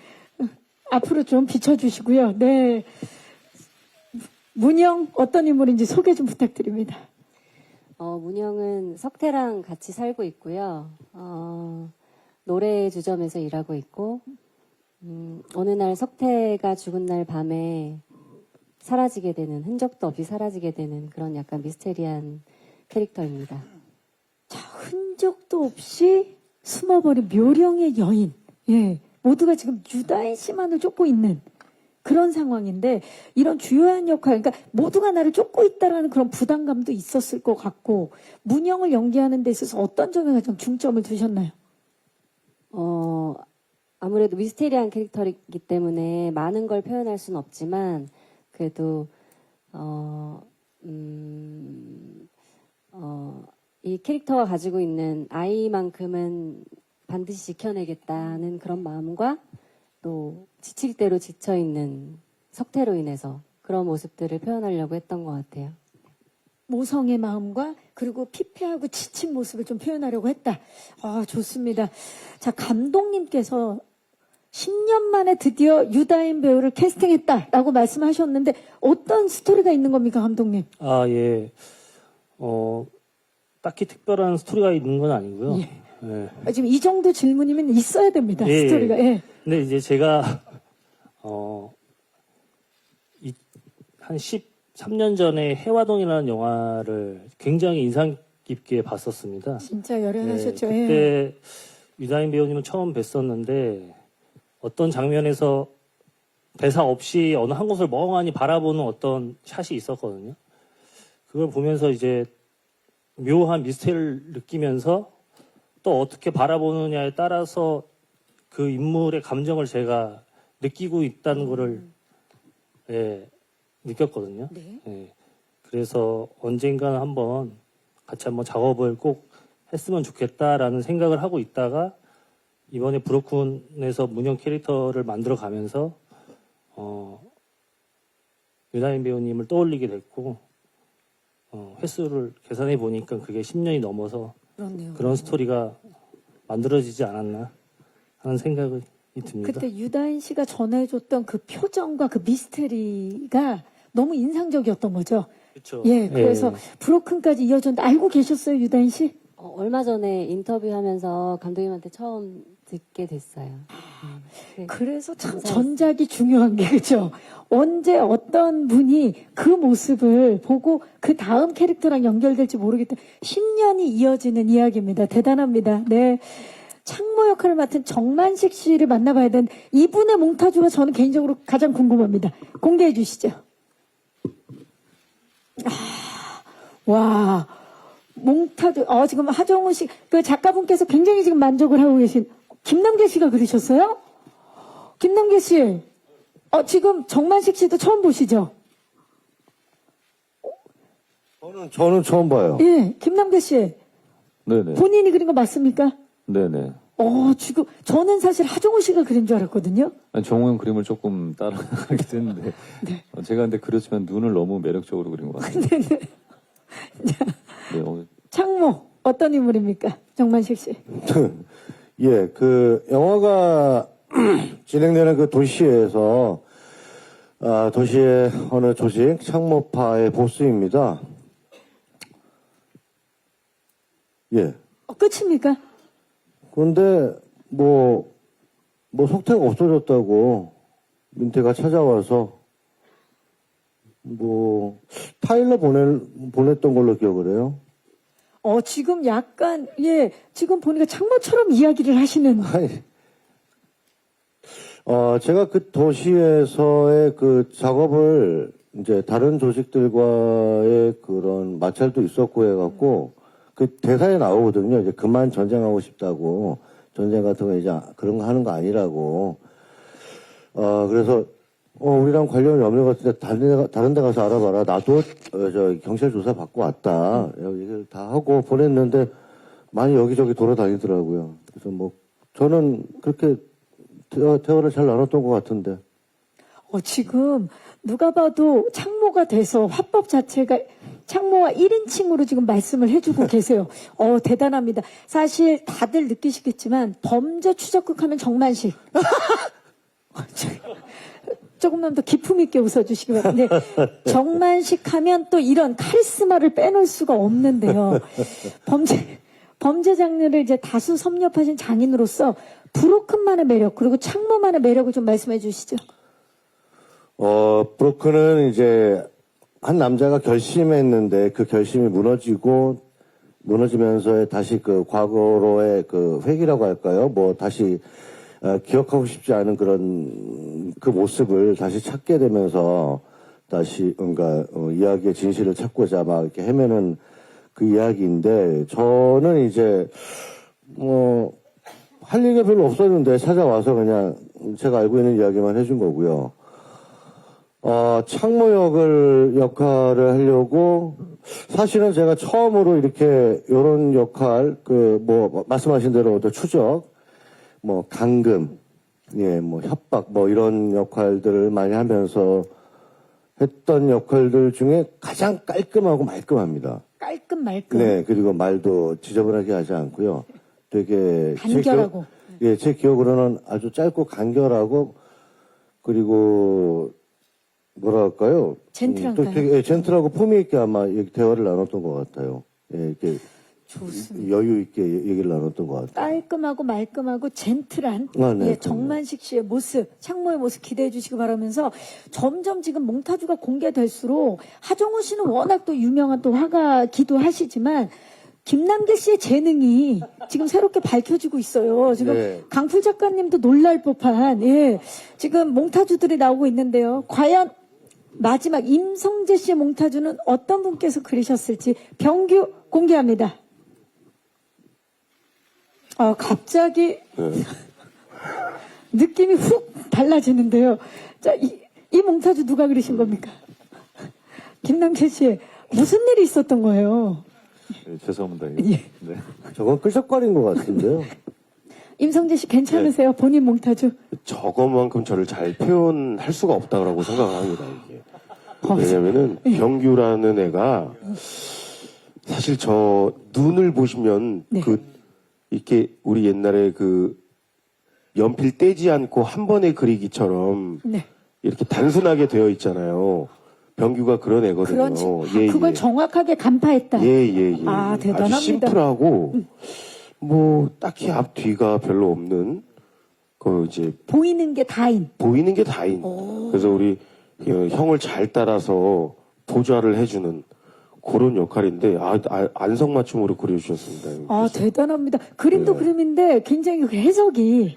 앞으로 좀 비춰주시고요. 네. 문영 어떤 인물인지 소개 좀 부탁드립니다. 문영은 석태랑 같이 살고 있고요. 노래 주점에서 일하고 있고, 어느 날 석태가 죽은 날 밤에 사라지게 되는, 흔적도 없이 사라지게 되는 그런 약간 미스테리한 캐릭터입니다. 자, 흔적도 없이 숨어버린 묘령의 여인. 예. 모두가 지금 유다인 씨만을 쫓고 있는 그런 상황인데, 이런 주요한 역할, 그러니까 모두가 나를 쫓고 있다라는 그런 부담감도 있었을 것 같고, 문영을 연기하는 데 있어서 어떤 점에 가장 중점을 두셨나요? 아무래도 미스테리한 캐릭터이기 때문에 많은 걸 표현할 수는 없지만, 그래도, 이 캐릭터가 가지고 있는 아이만큼은 반드시 지켜내겠다는 그런 마음과 또 지칠 대로 지쳐있는 석태로 인해서 그런 모습들을 표현하려고 했던 것 같아요. 모성의 마음과 그리고 피폐하고 지친 모습을 좀 표현하려고 했다. 아, 좋습니다. 자, 감독님께서 10년 만에 드디어 유다인 배우를 캐스팅했다라고 말씀하셨는데 어떤 스토리가 있는 겁니까, 감독님? 아, 예. 딱히 특별한 스토리가 있는 건 아니고요. 예. 예. 지금 이 정도 질문이면 있어야 됩니다, 예, 스토리가. 예. 근데 이제 제가 한 13년 전에 해화동이라는 영화를 굉장히 인상 깊게 봤었습니다. 진짜 열연하셨죠. 네, 예. 그때 유다인 배우님은 처음 뵀었는데 어떤 장면에서 대사 없이 어느 한 곳을 멍하니 바라보는 어떤 샷이 있었거든요. 그걸 보면서 이제 묘한 미스터리를 느끼면서 또 어떻게 바라보느냐에 따라서 그 인물의 감정을 제가 느끼고 있다는 거를 예, 느꼈거든요. 네. 예, 그래서 언젠가는 한번 같이 한번 작업을 꼭 했으면 좋겠다라는 생각을 하고 있다가 이번에 브로큰에서 문영 캐릭터를 만들어 가면서 유다인 배우님을 떠올리게 됐고 횟수를 계산해 보니까 그게 10년이 넘어서 그렇네요. 그런 스토리가 만들어지지 않았나 하는 생각이 듭니다. 그때 유다인 씨가 전해줬던 그 표정과 그 미스테리가 너무 인상적이었던 거죠. 그렇죠. 예, 그래서 브로큰까지 이어졌는데 알고 계셨어요, 유다인 씨? 얼마 전에 인터뷰하면서 감독님한테 처음 듣게 됐어요. 네. 그래서 참 감사했어요. 전작이 중요한 게 그죠. 언제 어떤 분이 그 모습을 보고 그 다음 캐릭터랑 연결될지 모르겠다. 10년이 이어지는 이야기입니다. 대단합니다. 네. 창모 역할을 맡은 정만식 씨를 만나봐야 되는 이분의 몽타주가 저는 개인적으로 가장 궁금합니다. 공개해 주시죠. 와, 몽타주, 지금 하정우 씨, 그 작가분께서 굉장히 지금 만족을 하고 계신, 김남길 씨가 그러셨어요? 김남길 씨, 지금 정만식 씨도 처음 보시죠? 저는 처음 봐요. 예, 김남길 씨, 네네. 본인이 그린 거 맞습니까? 네네. 지금, 저는 사실 하정우 씨가 그린 줄 알았거든요? 아니, 정우영 그림을 조금 따라하기도 했는데 제가 근데 그렇지만 눈을 너무 매력적으로 그린 것 같아요. 네, 창모, 어떤 인물입니까? 정만식 씨. 예, 그 영화가 진행되는 그 도시에서 도시의 어느 조직 창모파의 보스입니다. 예. 끝입니까? 그런데 뭐 속태가 없어졌다고 민태가 찾아와서 파일로 보냈던 걸로 기억을 해요. 지금 약간, 예, 지금 보니까 창모처럼 이야기를 하시는. 아니, 제가 그 도시에서의 그 작업을 이제 다른 조직들과의 그런 마찰도 있었고 해갖고 그 대사에 나오거든요. 이제 그만 전쟁하고 싶다고. 전쟁 같은 거 이제 그런 거 하는 거 아니라고. 그래서 우리랑 관련이 없는 것 같은데 다른 데 가서 알아봐라. 나도 경찰 조사 받고 왔다. 얘기를 다 하고 보냈는데 많이 여기저기 돌아다니더라고요. 그래서 저는 그렇게 대화를 잘 나눴던 것 같은데. 지금 누가 봐도 창모가 돼서 화법 자체가 창모와 1인칭으로 지금 말씀을 해주고 계세요. 대단합니다. 사실 다들 느끼시겠지만 범죄 추적극 하면 정만식. 조금만 더 기품 있게 웃어주시기 바랍니다. 정만식 하면 또 이런 카리스마를 빼놓을 수가 없는데요. 범죄 장르를 이제 다수 섭렵하신 장인으로서 브로큰만의 매력 그리고 창모만의 매력을 좀 말씀해 주시죠. 브로큰은 이제 한 남자가 결심했는데 그 결심이 무너지면서 다시 그 과거로의 그 회귀라고 할까요? 다시 기억하고 싶지 않은 그런 그 모습을 다시 찾게 되면서 다시 뭔가 이야기의 진실을 찾고자 막 이렇게 헤매는 그 이야기인데 저는 이제 할 얘기가 별로 없었는데 찾아와서 그냥 제가 알고 있는 이야기만 해준 거고요. 창모 역할을 하려고 사실은 제가 처음으로 이렇게 요런 역할 말씀하신 대로 어떤 추적 감금 협박 이런 역할들을 많이 하면서 했던 역할들 중에 가장 깔끔하고 말끔합니다. 깔끔 말끔. 네, 그리고 말도 지저분하게 하지 않고요. 되게 간결하고. 제 기억으로는 아주 짧고 간결하고 그리고 뭐랄까요? 젠틀한가요? 또 되게 젠틀하고 품위 있게 아마 대화를 나눴던 것 같아요. 이렇게 좋습니다. 여유 있게 얘기를 나눴던 것 같아요. 깔끔하고 말끔하고 젠틀한 네, 정만식 씨의 모습, 창모의 모습 기대해 주시기 바라면서 점점 지금 몽타주가 공개될수록 하정우 씨는 워낙 또 유명한 또 화가기도 하시지만 김남길 씨의 재능이 지금 새롭게 밝혀지고 있어요. 지금 네. 강풀 작가님도 놀랄 법한 지금 몽타주들이 나오고 있는데요. 과연 마지막 임성재 씨의 몽타주는 어떤 분께서 그리셨을지 병규 공개합니다. 갑자기 느낌이 훅 달라지는데요. 자, 이 몽타주 누가 그리신 겁니까? 김남길 씨, 무슨 일이 있었던 거예요? 네, 죄송합니다. 예. 네. 저건 끌적거린 것 같은데요. 임성재 씨 괜찮으세요? 본인 몽타주? 저거만큼 저를 잘 표현할 수가 없다고 생각을 합니다, 이게. 왜냐면은, 병규라는 애가, 사실 저 눈을 보시면, 네. 이렇게 우리 옛날에 연필 떼지 않고 한 번에 그리기처럼, 네. 이렇게 단순하게 되어 있잖아요. 병규가 그런 애거든요. 그렇지. 그걸 정확하게 간파했다. 예. 대단합니다. 아주 심플하고, 딱히 앞뒤가 별로 없는, 보이는 게 다인. 보이는 게 다인. 그래서 우리 형을 잘 따라서 보좌를 해주는 그런 역할인데, 안성맞춤으로 그려주셨습니다. 대단합니다. 그림도 네. 그림인데 굉장히 그 해석이,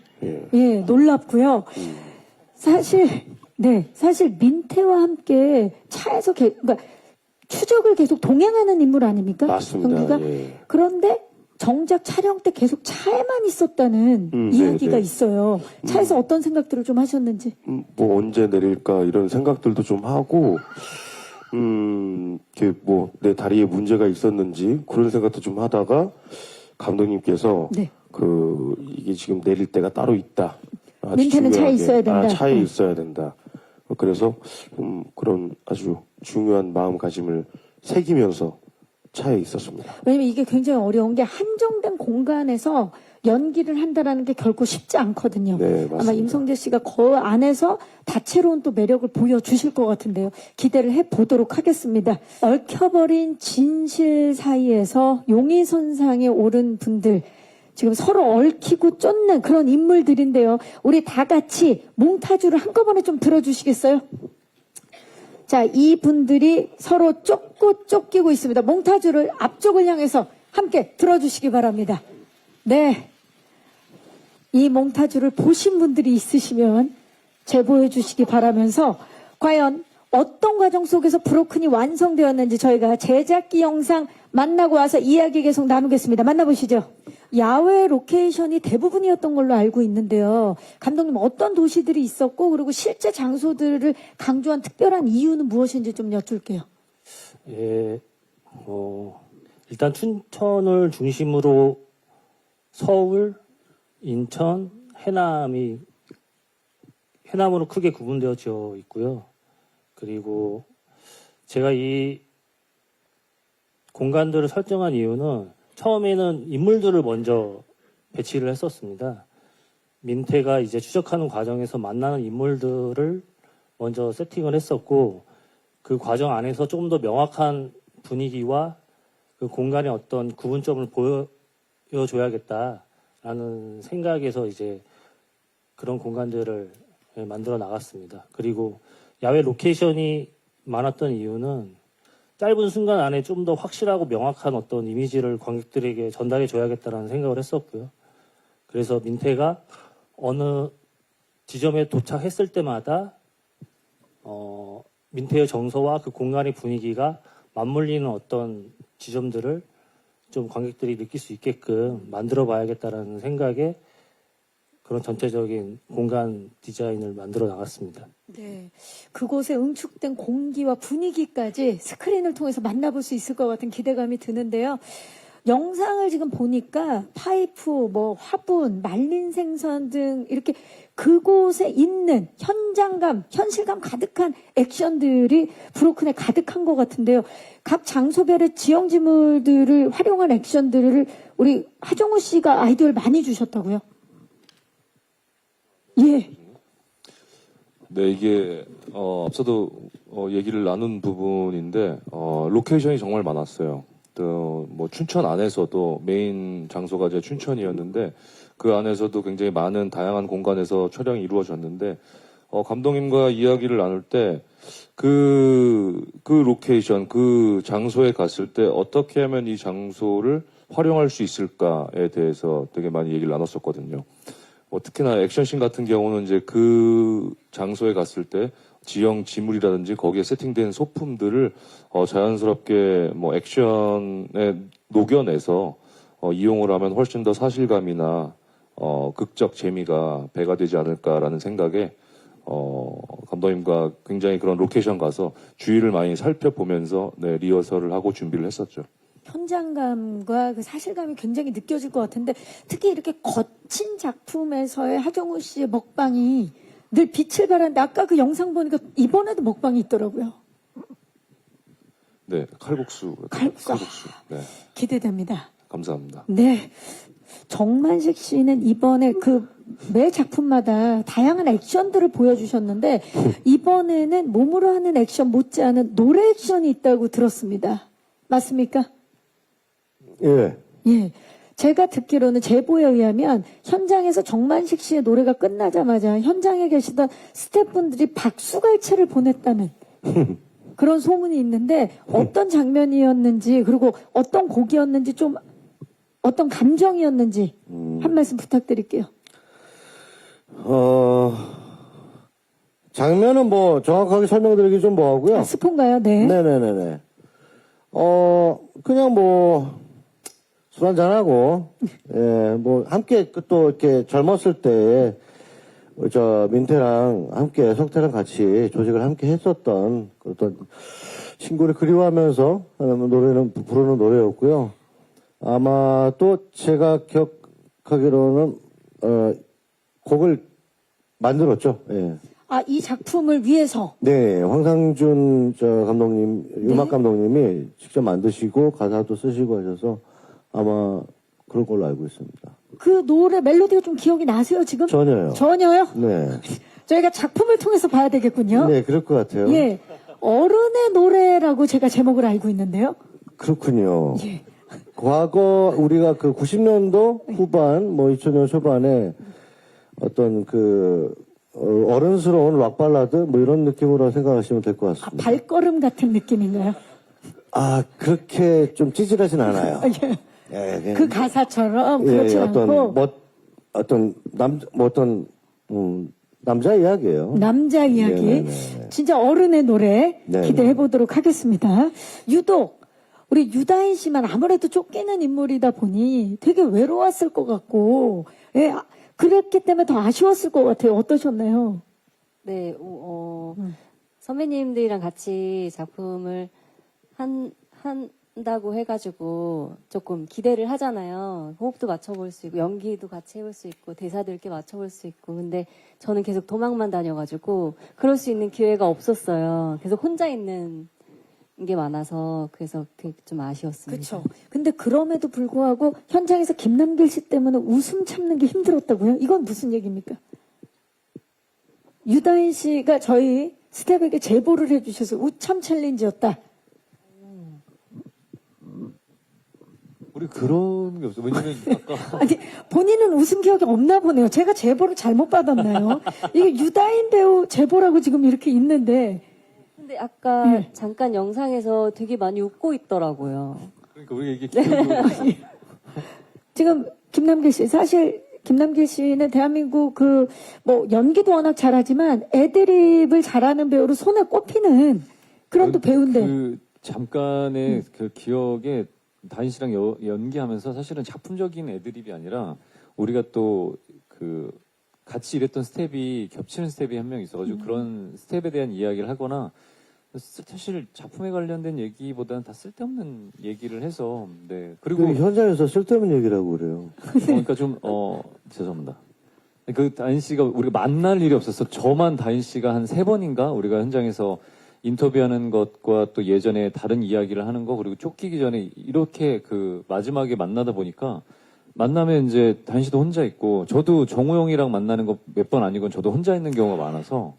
예. 놀랍고요. 사실 민태와 함께 차에서, 그러니까 추적을 계속 동행하는 인물 아닙니까? 맞습니다. 경규가? 예. 그런데 정작 촬영 때 계속 차에만 있었다는 이야기가 네. 있어요. 차에서 어떤 생각들을 좀 하셨는지. 뭐 언제 내릴까 이런 생각들도 좀 하고, 이렇게 뭐 내 다리에 문제가 있었는지 그런 생각도 좀 하다가 감독님께서 네. 이게 지금 내릴 때가 따로 있다. 아주 민태는 차에 중요하게. 있어야 된다. 차에 있어야 된다. 그래서 그런 아주 중요한 마음가짐을 새기면서 차에 있었습니다. 왜냐면 이게 굉장히 어려운 게 한정된 공간에서 연기를 한다라는 게 결코 쉽지 않거든요. 네, 맞습니다. 아마 임성재 씨가 그 안에서 다채로운 또 매력을 보여주실 것 같은데요. 기대를 해보도록 하겠습니다. 얽혀버린 진실 사이에서 용의선상에 오른 분들, 지금 서로 얽히고 쫓는 그런 인물들인데요. 우리 다 같이 몽타주를 한꺼번에 좀 들어주시겠어요? 자, 이 분들이 서로 쫓기고 있습니다. 몽타주를 앞쪽을 향해서 함께 들어주시기 바랍니다. 네. 이 몽타주를 보신 분들이 있으시면 제보해 주시기 바라면서 과연 어떤 과정 속에서 브로큰이 완성되었는지 저희가 제작기 영상 만나고 와서 이야기 계속 나누겠습니다. 만나보시죠. 야외 로케이션이 대부분이었던 걸로 알고 있는데요. 감독님 어떤 도시들이 있었고 그리고 실제 장소들을 강조한 특별한 이유는 무엇인지 좀 여쭐게요. 예, 일단 춘천을 중심으로 서울, 인천, 해남으로 크게 구분되어져 있고요. 그리고 제가 이 공간들을 설정한 이유는 처음에는 인물들을 먼저 배치를 했었습니다. 민태가 이제 추적하는 과정에서 만나는 인물들을 먼저 세팅을 했었고, 그 과정 안에서 조금 더 명확한 분위기와 그 공간의 어떤 구분점을 보여줘야겠다라는 생각에서 이제 그런 공간들을 만들어 나갔습니다. 그리고 야외 로케이션이 많았던 이유는 짧은 순간 안에 좀 더 확실하고 명확한 어떤 이미지를 관객들에게 전달해 줘야겠다라는 생각을 했었고요. 그래서 민태가 어느 지점에 도착했을 때마다 민태의 정서와 그 공간의 분위기가 맞물리는 어떤 지점들을 좀 관객들이 느낄 수 있게끔 만들어 봐야겠다라는 생각에 그런 전체적인 공간 디자인을 만들어 나갔습니다. 네. 그곳에 응축된 공기와 분위기까지 스크린을 통해서 만나볼 수 있을 것 같은 기대감이 드는데요. 영상을 지금 보니까 파이프, 화분, 말린 생선 등 이렇게 그곳에 있는 현장감, 현실감 가득한 액션들이 브로큰에 가득한 것 같은데요. 각 장소별의 지형지물들을 활용한 액션들을 우리 하정우 씨가 아이디어를 많이 주셨다고요? 예. 네, 이게 앞서도 얘기를 나눈 부분인데 로케이션이 정말 많았어요. 또 뭐 춘천 안에서도 메인 장소가 이제 춘천이었는데 그 안에서도 굉장히 많은 다양한 공간에서 촬영이 이루어졌는데 감독님과 이야기를 나눌 때 그 로케이션, 그 장소에 갔을 때 어떻게 하면 이 장소를 활용할 수 있을까에 대해서 되게 많이 얘기를 나눴었거든요. 특히나 액션씬 같은 경우는 이제 그 장소에 갔을 때 지형 지물이라든지 거기에 세팅된 소품들을 자연스럽게 뭐 액션에 녹여내서 이용을 하면 훨씬 더 사실감이나 극적 재미가 배가 되지 않을까라는 생각에 감독님과 굉장히 그런 로케이션 가서 주위를 많이 살펴보면서 리허설을 하고 준비를 했었죠. 현장감과 그 사실감이 굉장히 느껴질 것 같은데 특히 이렇게 거친 작품에서의 하정우 씨의 먹방이 늘 빛을 발하는데 아까 그 영상 보니까 이번에도 먹방이 있더라고요. 네, 칼국수. 네, 기대됩니다. 감사합니다. 네. 정만식 씨는 이번에 매 작품마다 다양한 액션들을 보여주셨는데 이번에는 몸으로 하는 액션 못지않은 노래 액션이 있다고 들었습니다. 맞습니까? 예. 예. 제가 듣기로는 제보에 의하면 현장에서 정만식 씨의 노래가 끝나자마자 현장에 계시던 스태프분들이 박수갈채를 보냈다는 그런 소문이 있는데 어떤 장면이었는지 그리고 어떤 곡이었는지 좀 어떤 감정이었는지 한 말씀 부탁드릴게요. 장면은 정확하게 설명드리기 좀 뭐하고요. 스폰가요? 네. 네네네네. 그냥 뭐, 술 한잔하고, 예, 뭐, 함께 또 이렇게 젊었을 때, 민태랑 함께, 석태랑 같이 조직을 함께 했었던 어떤 친구를 그리워하면서 노래는, 부르는 노래였고요. 아마 또 제가 기억하기로는, 곡을 만들었죠. 예. 아, 이 작품을 위해서. 네, 황상준 감독님, 음악 감독님이 직접 만드시고 가사도 쓰시고 하셔서 아마 그런 걸로 알고 있습니다. 그 노래 멜로디가 좀 기억이 나세요, 지금? 전혀요. 전혀요? 네. 저희가 작품을 통해서 봐야 되겠군요. 네, 그럴 것 같아요. 예. 어른의 노래라고 제가 제목을 알고 있는데요. 그렇군요. 예. 과거 우리가 그 90년도 후반, 뭐 2000년 초반에 어떤 어른스러운 락 발라드 뭐 이런 느낌으로 생각하시면 될 것 아, 같습니다. 발걸음 같은 느낌인가요? 그렇게 좀 찌질하진 않아요. 예. 예, 그냥- 그 가사처럼 예, 그렇지 않고 남자 이야기예요. 남자 이야기. 네네네. 진짜 어른의 노래 네네. 기대해 보도록 하겠습니다. 유독 우리 유다인 씨만 아무래도 쫓기는 인물이다 보니 되게 외로웠을 것 같고, 예, 그랬기 때문에 더 아쉬웠을 것 같아요. 어떠셨나요? 네, 선배님들이랑 같이 작품을 한다고 해가지고 조금 기대를 하잖아요. 호흡도 맞춰볼 수 있고, 연기도 같이 해볼 수 있고, 대사도 이렇게 맞춰볼 수 있고. 근데 저는 계속 도망만 다녀가지고, 그럴 수 있는 기회가 없었어요. 계속 혼자 있는 게 많아서, 그래서 그게 좀 아쉬웠습니다. 그렇죠. 근데 그럼에도 불구하고 현장에서 김남길 씨 때문에 웃음 참는 게 힘들었다고요? 이건 무슨 얘기입니까? 유다인 씨가 저희 스텝에게 제보를 해주셔서 우참 챌린지였다. 우리 그런 게 없어. 왜냐면 아까 아니, 본인은 웃음 기억이 없나 보네요. 제가 제보를 잘못 받았나요? 이게 유다인 배우 제보라고 지금 이렇게 있는데. 근데 아까 예. 잠깐 영상에서 되게 많이 웃고 있더라고요. 그러니까 우리가 이게 기억으로 지금 김남길 씨, 사실 김남길 씨는 대한민국 연기도 워낙 잘하지만 애드립을 잘하는 배우로 손에 꼽히는 그런 또 배우인데. 그 잠깐의 그 기억에 다인 씨랑 연기하면서 사실은 작품적인 애드립이 아니라 우리가 또 그 같이 일했던 스텝이 겹치는 스텝이 한 명 있어가지고 그런 스텝에 대한 이야기를 하거나 사실 작품에 관련된 얘기보다는 다 쓸데없는 얘기를 해서 네 그리고 현장에서 쓸데없는 얘기라고 그래요. 그러니까 좀 죄송합니다. 그 다인 씨가 우리가 만날 일이 없었어. 저만 다인 씨가 한 3번인가 우리가 현장에서 인터뷰하는 것과 또 예전에 다른 이야기를 하는 거 그리고 쫓기기 전에 이렇게 그 마지막에 만나다 보니까 만나면 이제 다인 씨도 혼자 있고 저도 정우 형이랑 만나는 거 몇 번 아니건 저도 혼자 있는 경우가 많아서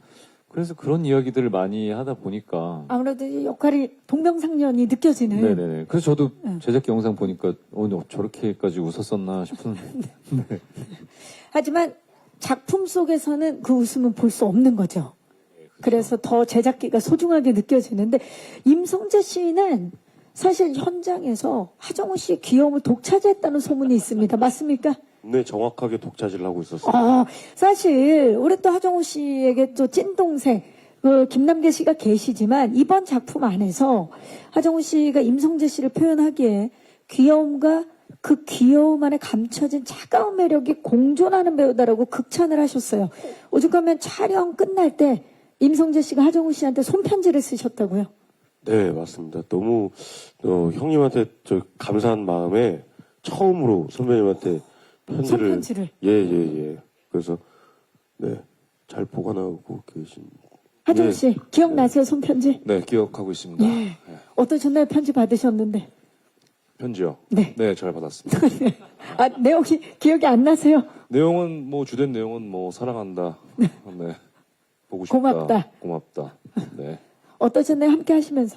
그래서 그런 이야기들을 많이 하다 보니까 아무래도 이 역할이 동병상련이 느껴지는. 네네네. 그래서 저도 제작기 영상 보니까 저렇게까지 웃었었나 싶은. 네. 하지만 작품 속에서는 그 웃음은 볼 수 없는 거죠. 그래서 더 제작기가 소중하게 느껴지는데 임성재 씨는 사실 현장에서 하정우 씨의 귀여움을 독차지했다는 소문이 있습니다. 맞습니까? 네, 정확하게 독차지를 하고 있었어요. 사실 우리 또 하정우 씨에게 또 찐동생 김남길 씨가 계시지만 이번 작품 안에서 하정우 씨가 임성재 씨를 표현하기에 귀여움과 그 귀여움 안에 감춰진 차가운 매력이 공존하는 배우다라고 극찬을 하셨어요. 오죽하면 촬영 끝날 때 임성재 씨가 하정우 씨한테 손편지를 쓰셨다고요? 네, 맞습니다. 너무 형님한테 저 감사한 마음에 처음으로 선배님한테 손편지를. 예. 그래서 네, 잘 보관하고 계신. 하정우 예. 씨 기억나세요? 손편지? 네, 기억하고 있습니다. 예. 네. 어떠셨나요? 편지 받으셨는데. 편지요? 네. 네, 잘 받았습니다. 내용이 기억이 안 나세요? 내용은 주된 내용은 사랑한다. 네. 보고 싶다. 고맙다. 네. 어떠셨나요? 함께 하시면서.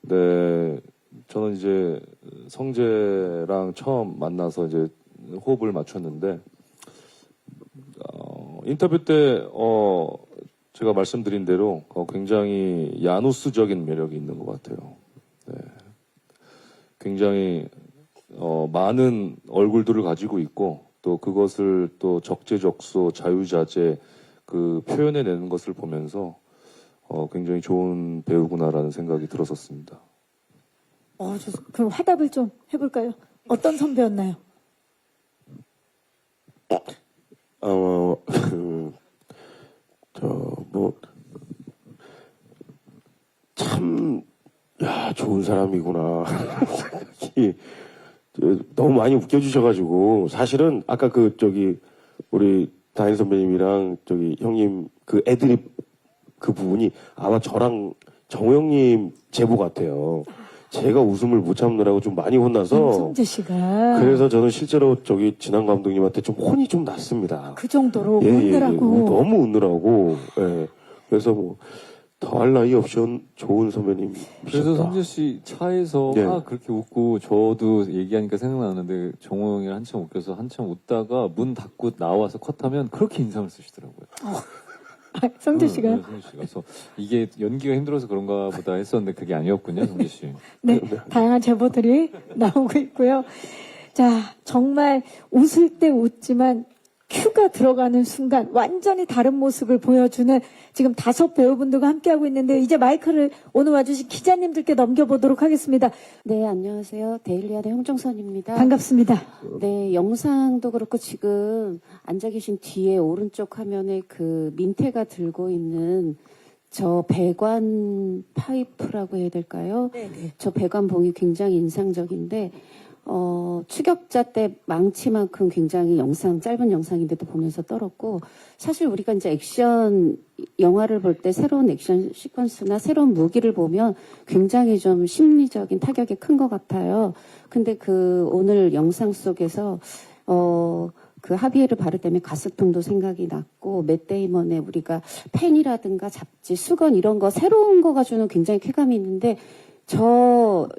네. 저는 이제 성재랑 처음 만나서 이제 호흡을 맞췄는데 인터뷰 때 제가 말씀드린 대로 굉장히 야누스적인 매력이 있는 것 같아요. 네. 굉장히 많은 얼굴들을 가지고 있고 또 그것을 또 적재적소 자유자재 그 표현해내는 것을 보면서 굉장히 좋은 배우구나라는 생각이 들었었습니다. 그럼 화답을 좀 해볼까요? 어떤 선배였나요? 참, 좋은 사람이구나. 생각이 너무 많이 웃겨주셔가지고, 사실은 아까 우리 다인 선배님이랑 형님 그 애드립 그 부분이 아마 저랑 정우 형님 제보 같아요. 제가 웃음을 못 참느라고 좀 많이 혼나서. 성재 씨가. 그래서 저는 실제로 진한 감독님한테 좀 혼이 좀 났습니다. 그 정도로 예, 웃느라고. 너무 웃느라고. 예. 그래서 뭐, 더할 나위 없이 좋은 선배님이셨다. 그래서 성재 씨 차에서 예. 그렇게 웃고 저도 얘기하니까 생각나는데 정호 형이 한참 웃겨서 한참 웃다가 문 닫고 나와서 컷하면 그렇게 인상을 쓰시더라고요. 성재 씨가. 네, 성재 씨가. 그래서 이게 연기가 힘들어서 그런가 보다 했었는데 그게 아니었군요, 성재 씨. 네, 다양한 제보들이 나오고 있고요. 자, 정말 웃을 때 웃지만 큐가 들어가는 순간 완전히 다른 모습을 보여주는 지금 5 배우분들과 함께하고 있는데 이제 마이크를 오늘 와주신 기자님들께 넘겨보도록 하겠습니다. 네, 안녕하세요. 데일리아의 홍정선입니다. 반갑습니다. 네, 영상도 그렇고 지금 앉아 계신 뒤에 오른쪽 화면에 그 민태가 들고 있는 저 배관 파이프라고 해야 될까요? 네네. 저 배관봉이 굉장히 인상적인데 추격자 때 망치만큼 굉장히 짧은 영상인데도 보면서 떨었고, 사실 우리가 이제 액션 영화를 볼 때 새로운 액션 시퀀스나 새로운 무기를 보면 굉장히 좀 심리적인 타격이 큰 것 같아요. 근데 오늘 영상 속에서, 그 하비에르 바르뎀의 가스통도 생각이 났고, 맷 데이먼의 우리가 펜이라든가 잡지, 수건 이런 거 새로운 거 가지고는 굉장히 쾌감이 있는데,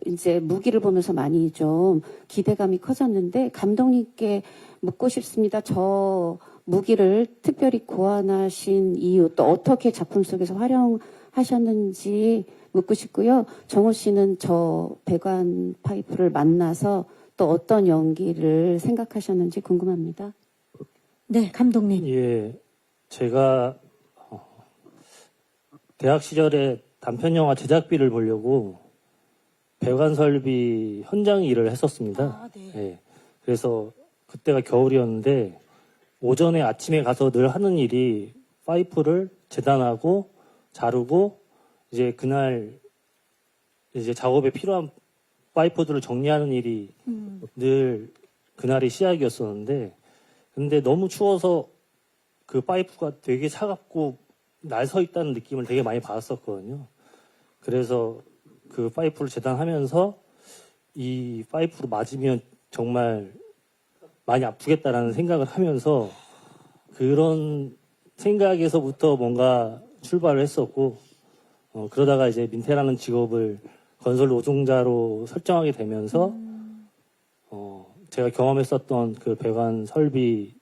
이제 무기를 보면서 많이 좀 기대감이 커졌는데, 감독님께 묻고 싶습니다. 저 무기를 특별히 고안하신 이유, 또 어떻게 작품 속에서 활용하셨는지 묻고 싶고요. 정호 씨는 저 배관 파이프를 만나서 또 어떤 연기를 생각하셨는지 궁금합니다. 네, 감독님. 예, 제가 대학 시절에 단편 영화 제작비를 보려고 배관 설비 현장 일을 했었습니다. 네. 예, 그래서 그때가 겨울이었는데 오전에 아침에 가서 늘 하는 일이 파이프를 재단하고 자르고 이제 그날 이제 작업에 필요한 파이프들을 정리하는 일이 늘 그날이 시작이었었는데, 근데 너무 추워서 그 파이프가 되게 차갑고 날 서 있다는 느낌을 되게 많이 받았었거든요. 그래서 그 파이프를 재단하면서 이 파이프로 맞으면 정말 많이 아프겠다라는 생각을 하면서 그런 생각에서부터 뭔가 출발을 했었고, 그러다가 이제 민태라는 직업을 건설 노동자로 설정하게 되면서 제가 경험했었던 그 배관 설비라는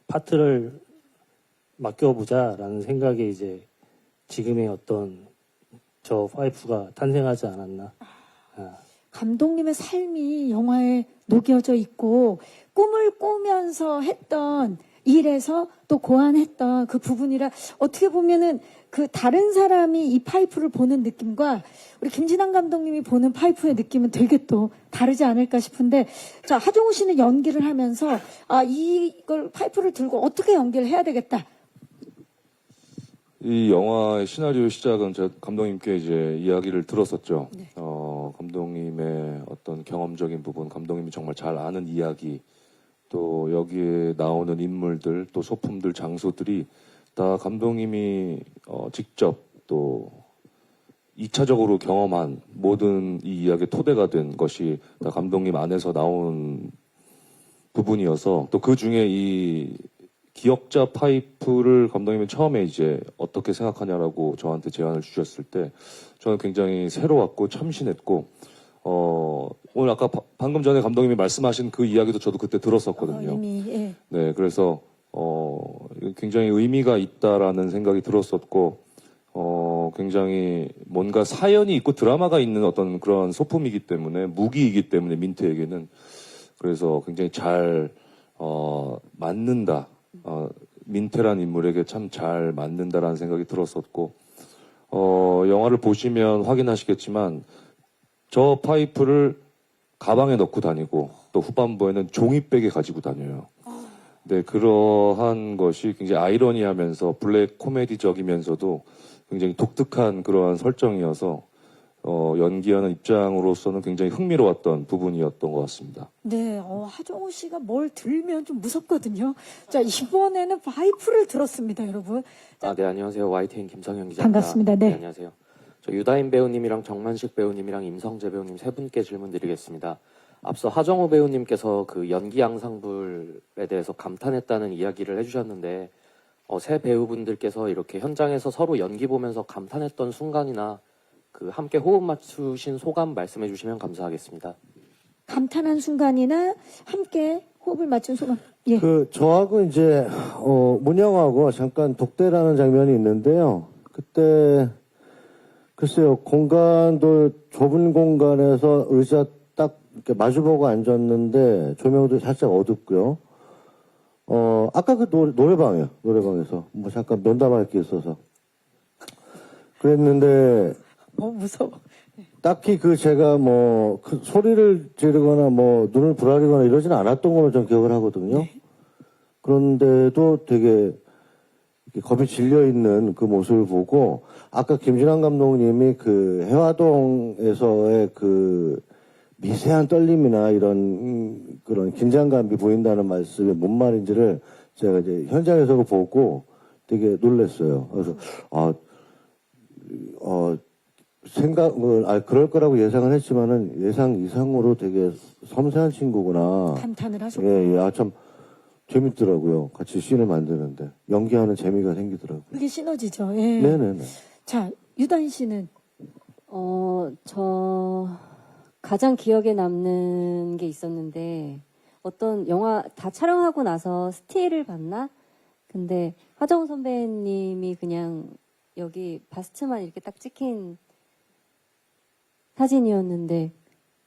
파트를 맡겨보자라는 생각에 이제 지금의 어떤 저 파이프가 탄생하지 않았나. 감독님의 삶이 영화에 녹여져 있고 꿈을 꾸면서 했던 일에서 또 고안했던 그 부분이라 어떻게 보면은 그 다른 사람이 이 파이프를 보는 느낌과 우리 김진환 감독님이 보는 파이프의 느낌은 되게 또 다르지 않을까 싶은데, 자, 하종우 씨는 연기를 하면서 이걸 파이프를 들고 어떻게 연기를 해야 되겠다. 이 영화의 시나리오 시작은 제가 감독님께 이제 이야기를 들었었죠. 네. 감독님의 어떤 경험적인 부분, 감독님이 정말 잘 아는 이야기, 또 여기에 나오는 인물들, 또 소품들, 장소들이 다 감독님이 직접 또 2차적으로 경험한 모든 이 이야기의 토대가 된 것이 다 감독님 안에서 나온 부분이어서, 또 그 중에 이 기억자 파이프를 감독님이 처음에 이제 어떻게 생각하냐라고 저한테 제안을 주셨을 때 저는 굉장히 새로웠고 참신했고, 오늘 아까 방금 전에 감독님이 말씀하신 그 이야기도 저도 그때 들었었거든요. 이미, 예. 네, 그래서 굉장히 의미가 있다라는 생각이 들었었고, 굉장히 뭔가 사연이 있고 드라마가 있는 어떤 그런 소품이기 때문에, 무기이기 때문에 민트에게는, 그래서 굉장히 잘 맞는다. 민태란 인물에게 참 잘 맞는다라는 생각이 들었었고, 영화를 보시면 확인하시겠지만 저 파이프를 가방에 넣고 다니고 또 후반부에는 종이백에 가지고 다녀요. 네, 그러한 것이 굉장히 아이러니하면서 블랙 코미디적이면서도 굉장히 독특한 그러한 설정이어서 연기하는 입장으로서는 굉장히 흥미로웠던 부분이었던 것 같습니다. 네, 하정우 씨가 뭘 들면 좀 무섭거든요. 자, 이번에는 파이프를 들었습니다, 여러분. 네, 안녕하세요. YTN 김성현 기자입니다. 반갑습니다. 네. 안녕하세요. 저 유다인 배우님이랑 정만식 배우님이랑 임성재 배우님 세 분께 질문 드리겠습니다. 앞서 하정우 배우님께서 그 연기 양상불에 대해서 감탄했다는 이야기를 해주셨는데, 세 배우분들께서 이렇게 현장에서 서로 연기 보면서 감탄했던 순간이나 그 함께 호흡 맞추신 소감 말씀해 주시면 감사하겠습니다. 감탄한 순간이나 함께 호흡을 맞춘 소감. 예. 저하고 이제, 문영하고 잠깐 독대라는 장면이 있는데요. 그때, 글쎄요, 공간도 좁은 공간에서 의자 딱 이렇게 마주보고 앉았는데, 조명도 살짝 어둡고요. 아까 그 노래방이요. 노래방에서. 뭐 잠깐 면담할 게 있어서. 그랬는데, 무서워. 딱히 제가 그 소리를 지르거나 눈을 부라리거나 이러지는 않았던 걸로 좀 기억을 하거든요. 네. 그런데도 되게 이렇게 겁이 질려있는 그 모습을 보고, 아까 김진환 감독님이 그 해화동에서의 그 미세한 떨림이나 이런 그런 긴장감이 보인다는 말씀이 뭔 말인지를 제가 이제 현장에서 보고 되게 놀랐어요. 그래서, 그럴 거라고 예상을 했지만은 예상 이상으로 되게 섬세한 친구구나. 감탄을 하셨고. 예, 참 재밌더라고요. 같이 씬을 만드는데. 연기하는 재미가 생기더라고요. 그게 시너지죠. 예. 네네네. 자, 유다인 씨는 저 가장 기억에 남는 게 있었는데 어떤 영화 다 촬영하고 나서 스틸을 봤나? 근데 하정우 선배님이 그냥 여기 바스트만 이렇게 딱 찍힌 사진이었는데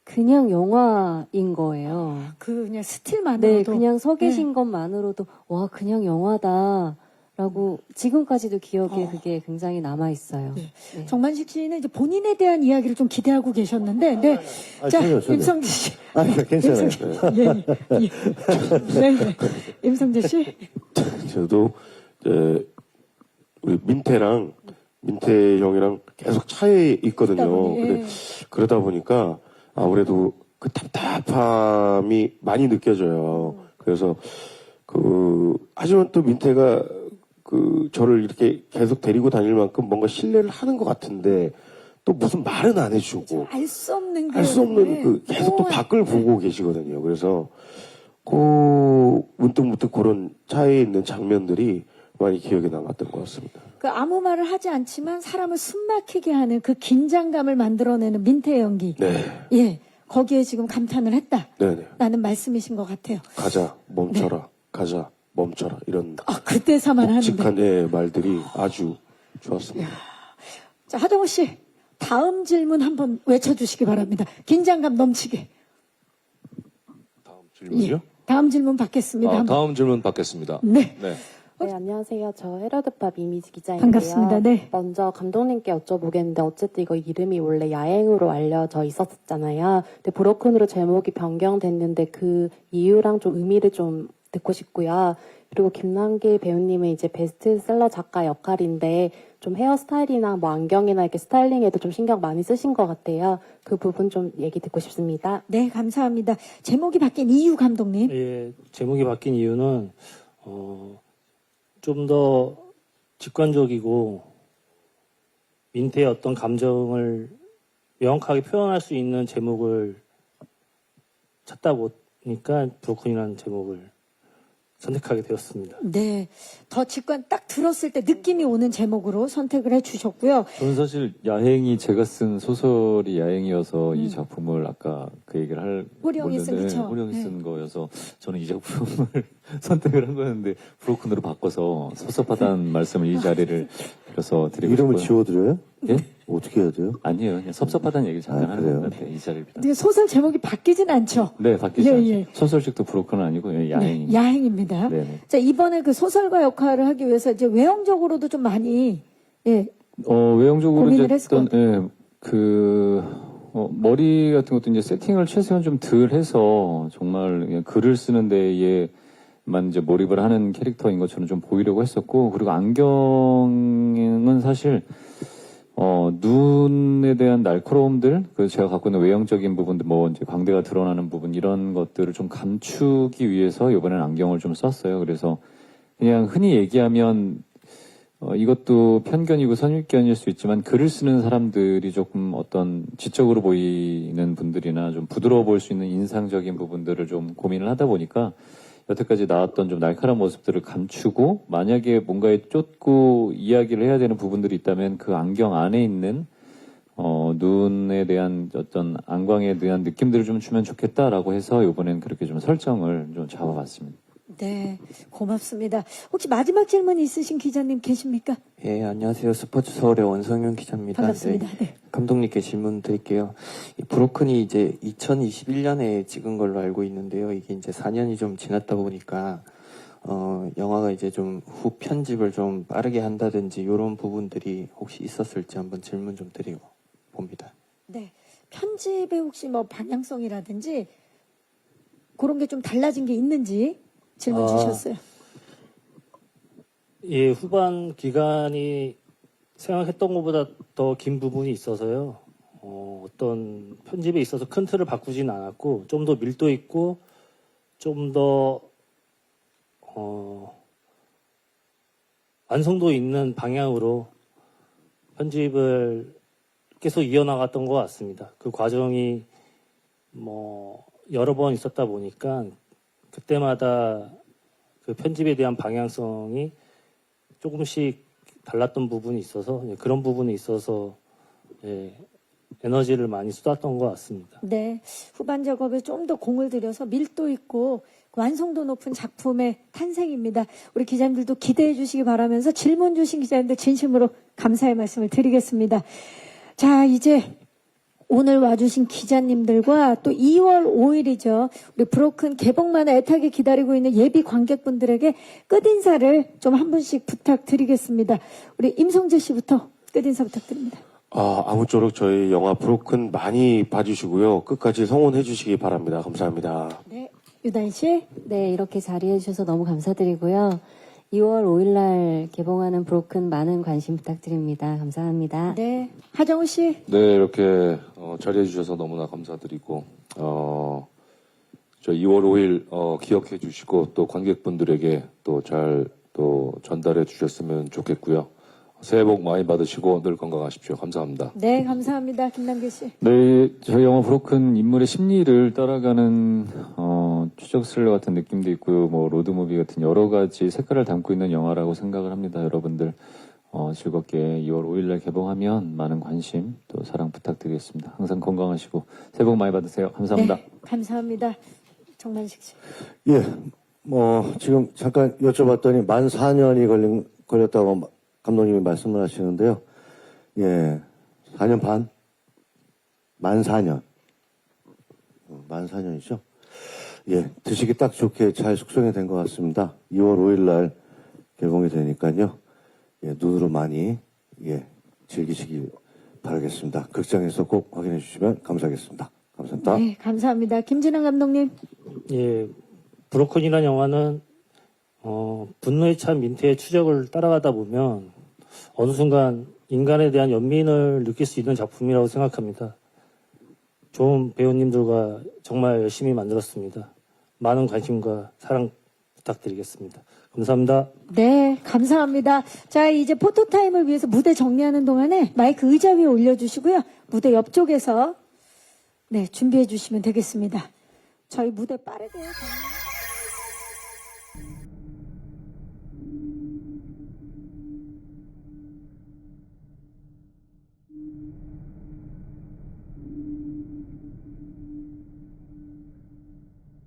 그냥 영화인 거예요. 그냥 스틸만으로도. 네, 그냥 서 계신 것만으로도 와 그냥 영화다라고 지금까지도 기억에 그게 굉장히 남아 있어요. 네. 네. 정만식 씨는 이제 본인에 대한 이야기를 좀 기대하고 계셨는데, 네. 자, 전혀. 임성재 씨. 괜찮아요. 예. 네, 네. 임성재 씨. 저도 우리 민태 형이랑 계속 차에 있거든요. 예. 근데 그러다 보니까 아무래도 그 답답함이 많이 느껴져요. 그래서 하지만 또 민태가 저를 이렇게 계속 데리고 다닐 만큼 뭔가 신뢰를 하는 것 같은데 또 무슨 말은 안 해주고 알 수 없는 계속 또 밖을 보고 계시거든요. 그래서 문득 그런 차에 있는 장면들이 많이 기억에 남았던 것 같습니다. 아무 말을 하지 않지만 사람을 숨막히게 하는 그 긴장감을 만들어내는 민태의 연기. 네. 예. 거기에 지금 감탄을 했다. 네네. 라는 말씀이신 것 같아요. 가자, 멈춰라. 네. 가자, 멈춰라. 이런 그때서만 하는데. 묵직한 말들이 아주 좋았습니다. 자, 하정우 씨. 다음 질문 한번 외쳐주시기 바랍니다. 긴장감 넘치게. 다음 질문이요? 예. 다음 질문 받겠습니다. 한번. 다음 질문 받겠습니다. 네. 네. 네, 안녕하세요. 저 헤러드팝 이미지 기자인데요. 반갑습니다. 네. 먼저 감독님께 여쭤보겠는데 어쨌든 이거 이름이 원래 야행으로 알려져 있었잖아요. 근데 브로큰으로 제목이 변경됐는데 그 이유랑 좀 의미를 좀 듣고 싶고요. 그리고 김남길 배우님은 이제 베스트셀러 작가 역할인데 좀 헤어스타일이나 뭐 안경이나 이렇게 스타일링에도 좀 신경 많이 쓰신 것 같아요. 그 부분 좀 얘기 듣고 싶습니다. 네, 감사합니다. 제목이 바뀐 이유 감독님. 예, 제목이 바뀐 이유는 좀 더 직관적이고 민태의 어떤 감정을 명확하게 표현할 수 있는 제목을 찾다 보니까 브로큰이라는 제목을 선택하게 되었습니다. 네. 더 직관 딱 들었을 때 느낌이 오는 제목으로 선택을 해주셨고요. 저는 사실 야행이 제가 쓴 소설이 야행이어서 이 작품을 아까 그 얘기를 할 호령이 쓴 그쵸? 호령이 네. 쓴 거여서 저는 이 작품을 선택을 한 거였는데 브로큰으로 바꿔서 섭섭하다는 말씀을 이 자리를 빌어서 드리고 이름을 싶고요. 지워드려요? 예? 어떻게 해야 돼요? 아니에요. 그냥 섭섭하다는 얘기를 잠깐 하는 그래요? 건데 이 자리를 빌어. 근데 소설 제목이 바뀌진 않죠. 네, 바뀌지 예, 않죠. 예. 소설책도 브로큰은 아니고 네, 야행입니다. 야행입니다. 네네. 자, 이번에 그 소설가 역할을 하기 위해서 이제 외형적으로도 좀 많이, 예, 외형적으로 고민을 이제 했을 것 어떤, 머리 같은 것도 이제 세팅을 최소한 좀 덜 해서 정말 그냥 글을 쓰는 데에만 이제 몰입을 하는 캐릭터인 것처럼 좀 보이려고 했었고, 그리고 안경은 사실, 눈에 대한 날카로움들, 그 제가 갖고 있는 외형적인 부분들, 뭐 이제 광대가 드러나는 부분, 이런 것들을 좀 감추기 위해서 이번에는 안경을 좀 썼어요. 그래서 그냥 흔히 얘기하면, 이것도 편견이고 선입견일 수 있지만 글을 쓰는 사람들이 조금 어떤 지적으로 보이는 분들이나 좀 부드러워 보일 수 있는 인상적인 부분들을 좀 고민을 하다 보니까 여태까지 나왔던 좀 날카로운 모습들을 감추고, 만약에 뭔가에 쫓고 이야기를 해야 되는 부분들이 있다면 그 안경 안에 있는 눈에 대한 어떤 안광에 대한 느낌들을 좀 주면 좋겠다라고 해서 이번엔 그렇게 좀 설정을 좀 잡아봤습니다. 네, 고맙습니다. 혹시 마지막 질문 있으신 기자님 계십니까? 예, 안녕하세요. 스포츠 서울의 원성윤 기자입니다. 반갑습니다. 네. 감독님께 질문 드릴게요. 이 브로큰이 이제 2021년에 찍은 걸로 알고 있는데요. 이게 이제 4년이 좀 지났다 보니까, 영화가 이제 좀 후 편집을 좀 빠르게 한다든지 이런 부분들이 혹시 있었을지 한번 질문 좀 드리고 봅니다. 네. 편집에 혹시 뭐 방향성이라든지 그런 게 좀 달라진 게 있는지 질문 주셨어요. 예, 후반 기간이 생각했던 것보다 더 긴 부분이 있어서요. 어떤 편집에 있어서 큰 틀을 바꾸진 않았고, 좀 더 밀도 있고, 좀 더, 완성도 있는 방향으로 편집을 계속 이어나갔던 것 같습니다. 그 과정이 뭐, 여러 번 있었다 보니까, 그때마다 그 편집에 대한 방향성이 조금씩 달랐던 부분이 있어서, 그런 부분에 있어서 에너지를 많이 쏟았던 것 같습니다. 네. 후반 작업에 좀 더 공을 들여서 밀도 있고 완성도 높은 작품의 탄생입니다. 우리 기자님들도 기대해 주시기 바라면서 질문 주신 기자님들 진심으로 감사의 말씀을 드리겠습니다. 자, 이제 오늘 와주신 기자님들과 또 2월 5일이죠. 우리 브로큰 개봉만을 애타게 기다리고 있는 예비 관객분들에게 끝인사를 좀 한 분씩 부탁드리겠습니다. 우리 임성재 씨부터 끝인사 부탁드립니다. 아무쪼록 저희 영화 브로큰 많이 봐주시고요. 끝까지 성원해 주시기 바랍니다. 감사합니다. 네. 유다인 씨. 네, 이렇게 자리해 주셔서 너무 감사드리고요. 2월 5일 날 개봉하는 브로큰 많은 관심 부탁드립니다. 감사합니다. 네. 하정우 씨. 네, 이렇게 자리해 주셔서 너무나 감사드리고, 저 2월 5일 기억해 주시고 또 관객분들에게 또 잘 또 전달해 주셨으면 좋겠고요. 새해 복 많이 받으시고 늘 건강하십시오. 감사합니다. 네, 감사합니다. 김남길 씨. 네, 저희 영화 브로큰 인물의 심리를 따라가는 추적 스릴러 같은 느낌도 있고요. 뭐 로드무비 같은 여러 가지 색깔을 담고 있는 영화라고 생각을 합니다. 여러분들 즐겁게 2월 5일날 개봉하면 많은 관심 또 사랑 부탁드리겠습니다. 항상 건강하시고 새해 복 많이 받으세요. 감사합니다. 네, 감사합니다. 정만식 씨. 예, 지금 잠깐 여쭤봤더니 만 4년이 걸렸다고 감독님이 말씀을 하시는데요. 예, 4년 반? 만 4년. 만 4년이죠? 예, 드시기 딱 좋게 잘 숙성이 된 것 같습니다. 2월 5일 날 개봉이 되니까요. 예, 눈으로 많이, 즐기시기 바라겠습니다. 극장에서 꼭 확인해 주시면 감사하겠습니다. 감사합니다. 네, 감사합니다. 김진환 감독님. 예, 브로큰이라는 영화는 분노에 찬 민트의 추적을 따라가다 보면 어느 순간 인간에 대한 연민을 느낄 수 있는 작품이라고 생각합니다. 좋은 배우님들과 정말 열심히 만들었습니다. 많은 관심과 사랑 부탁드리겠습니다. 감사합니다. 네, 감사합니다. 자, 이제 포토타임을 위해서 무대 정리하는 동안에 마이크 의자 위에 올려주시고요. 무대 옆쪽에서 준비해 주시면 되겠습니다. 저희 무대 빠르게 정리.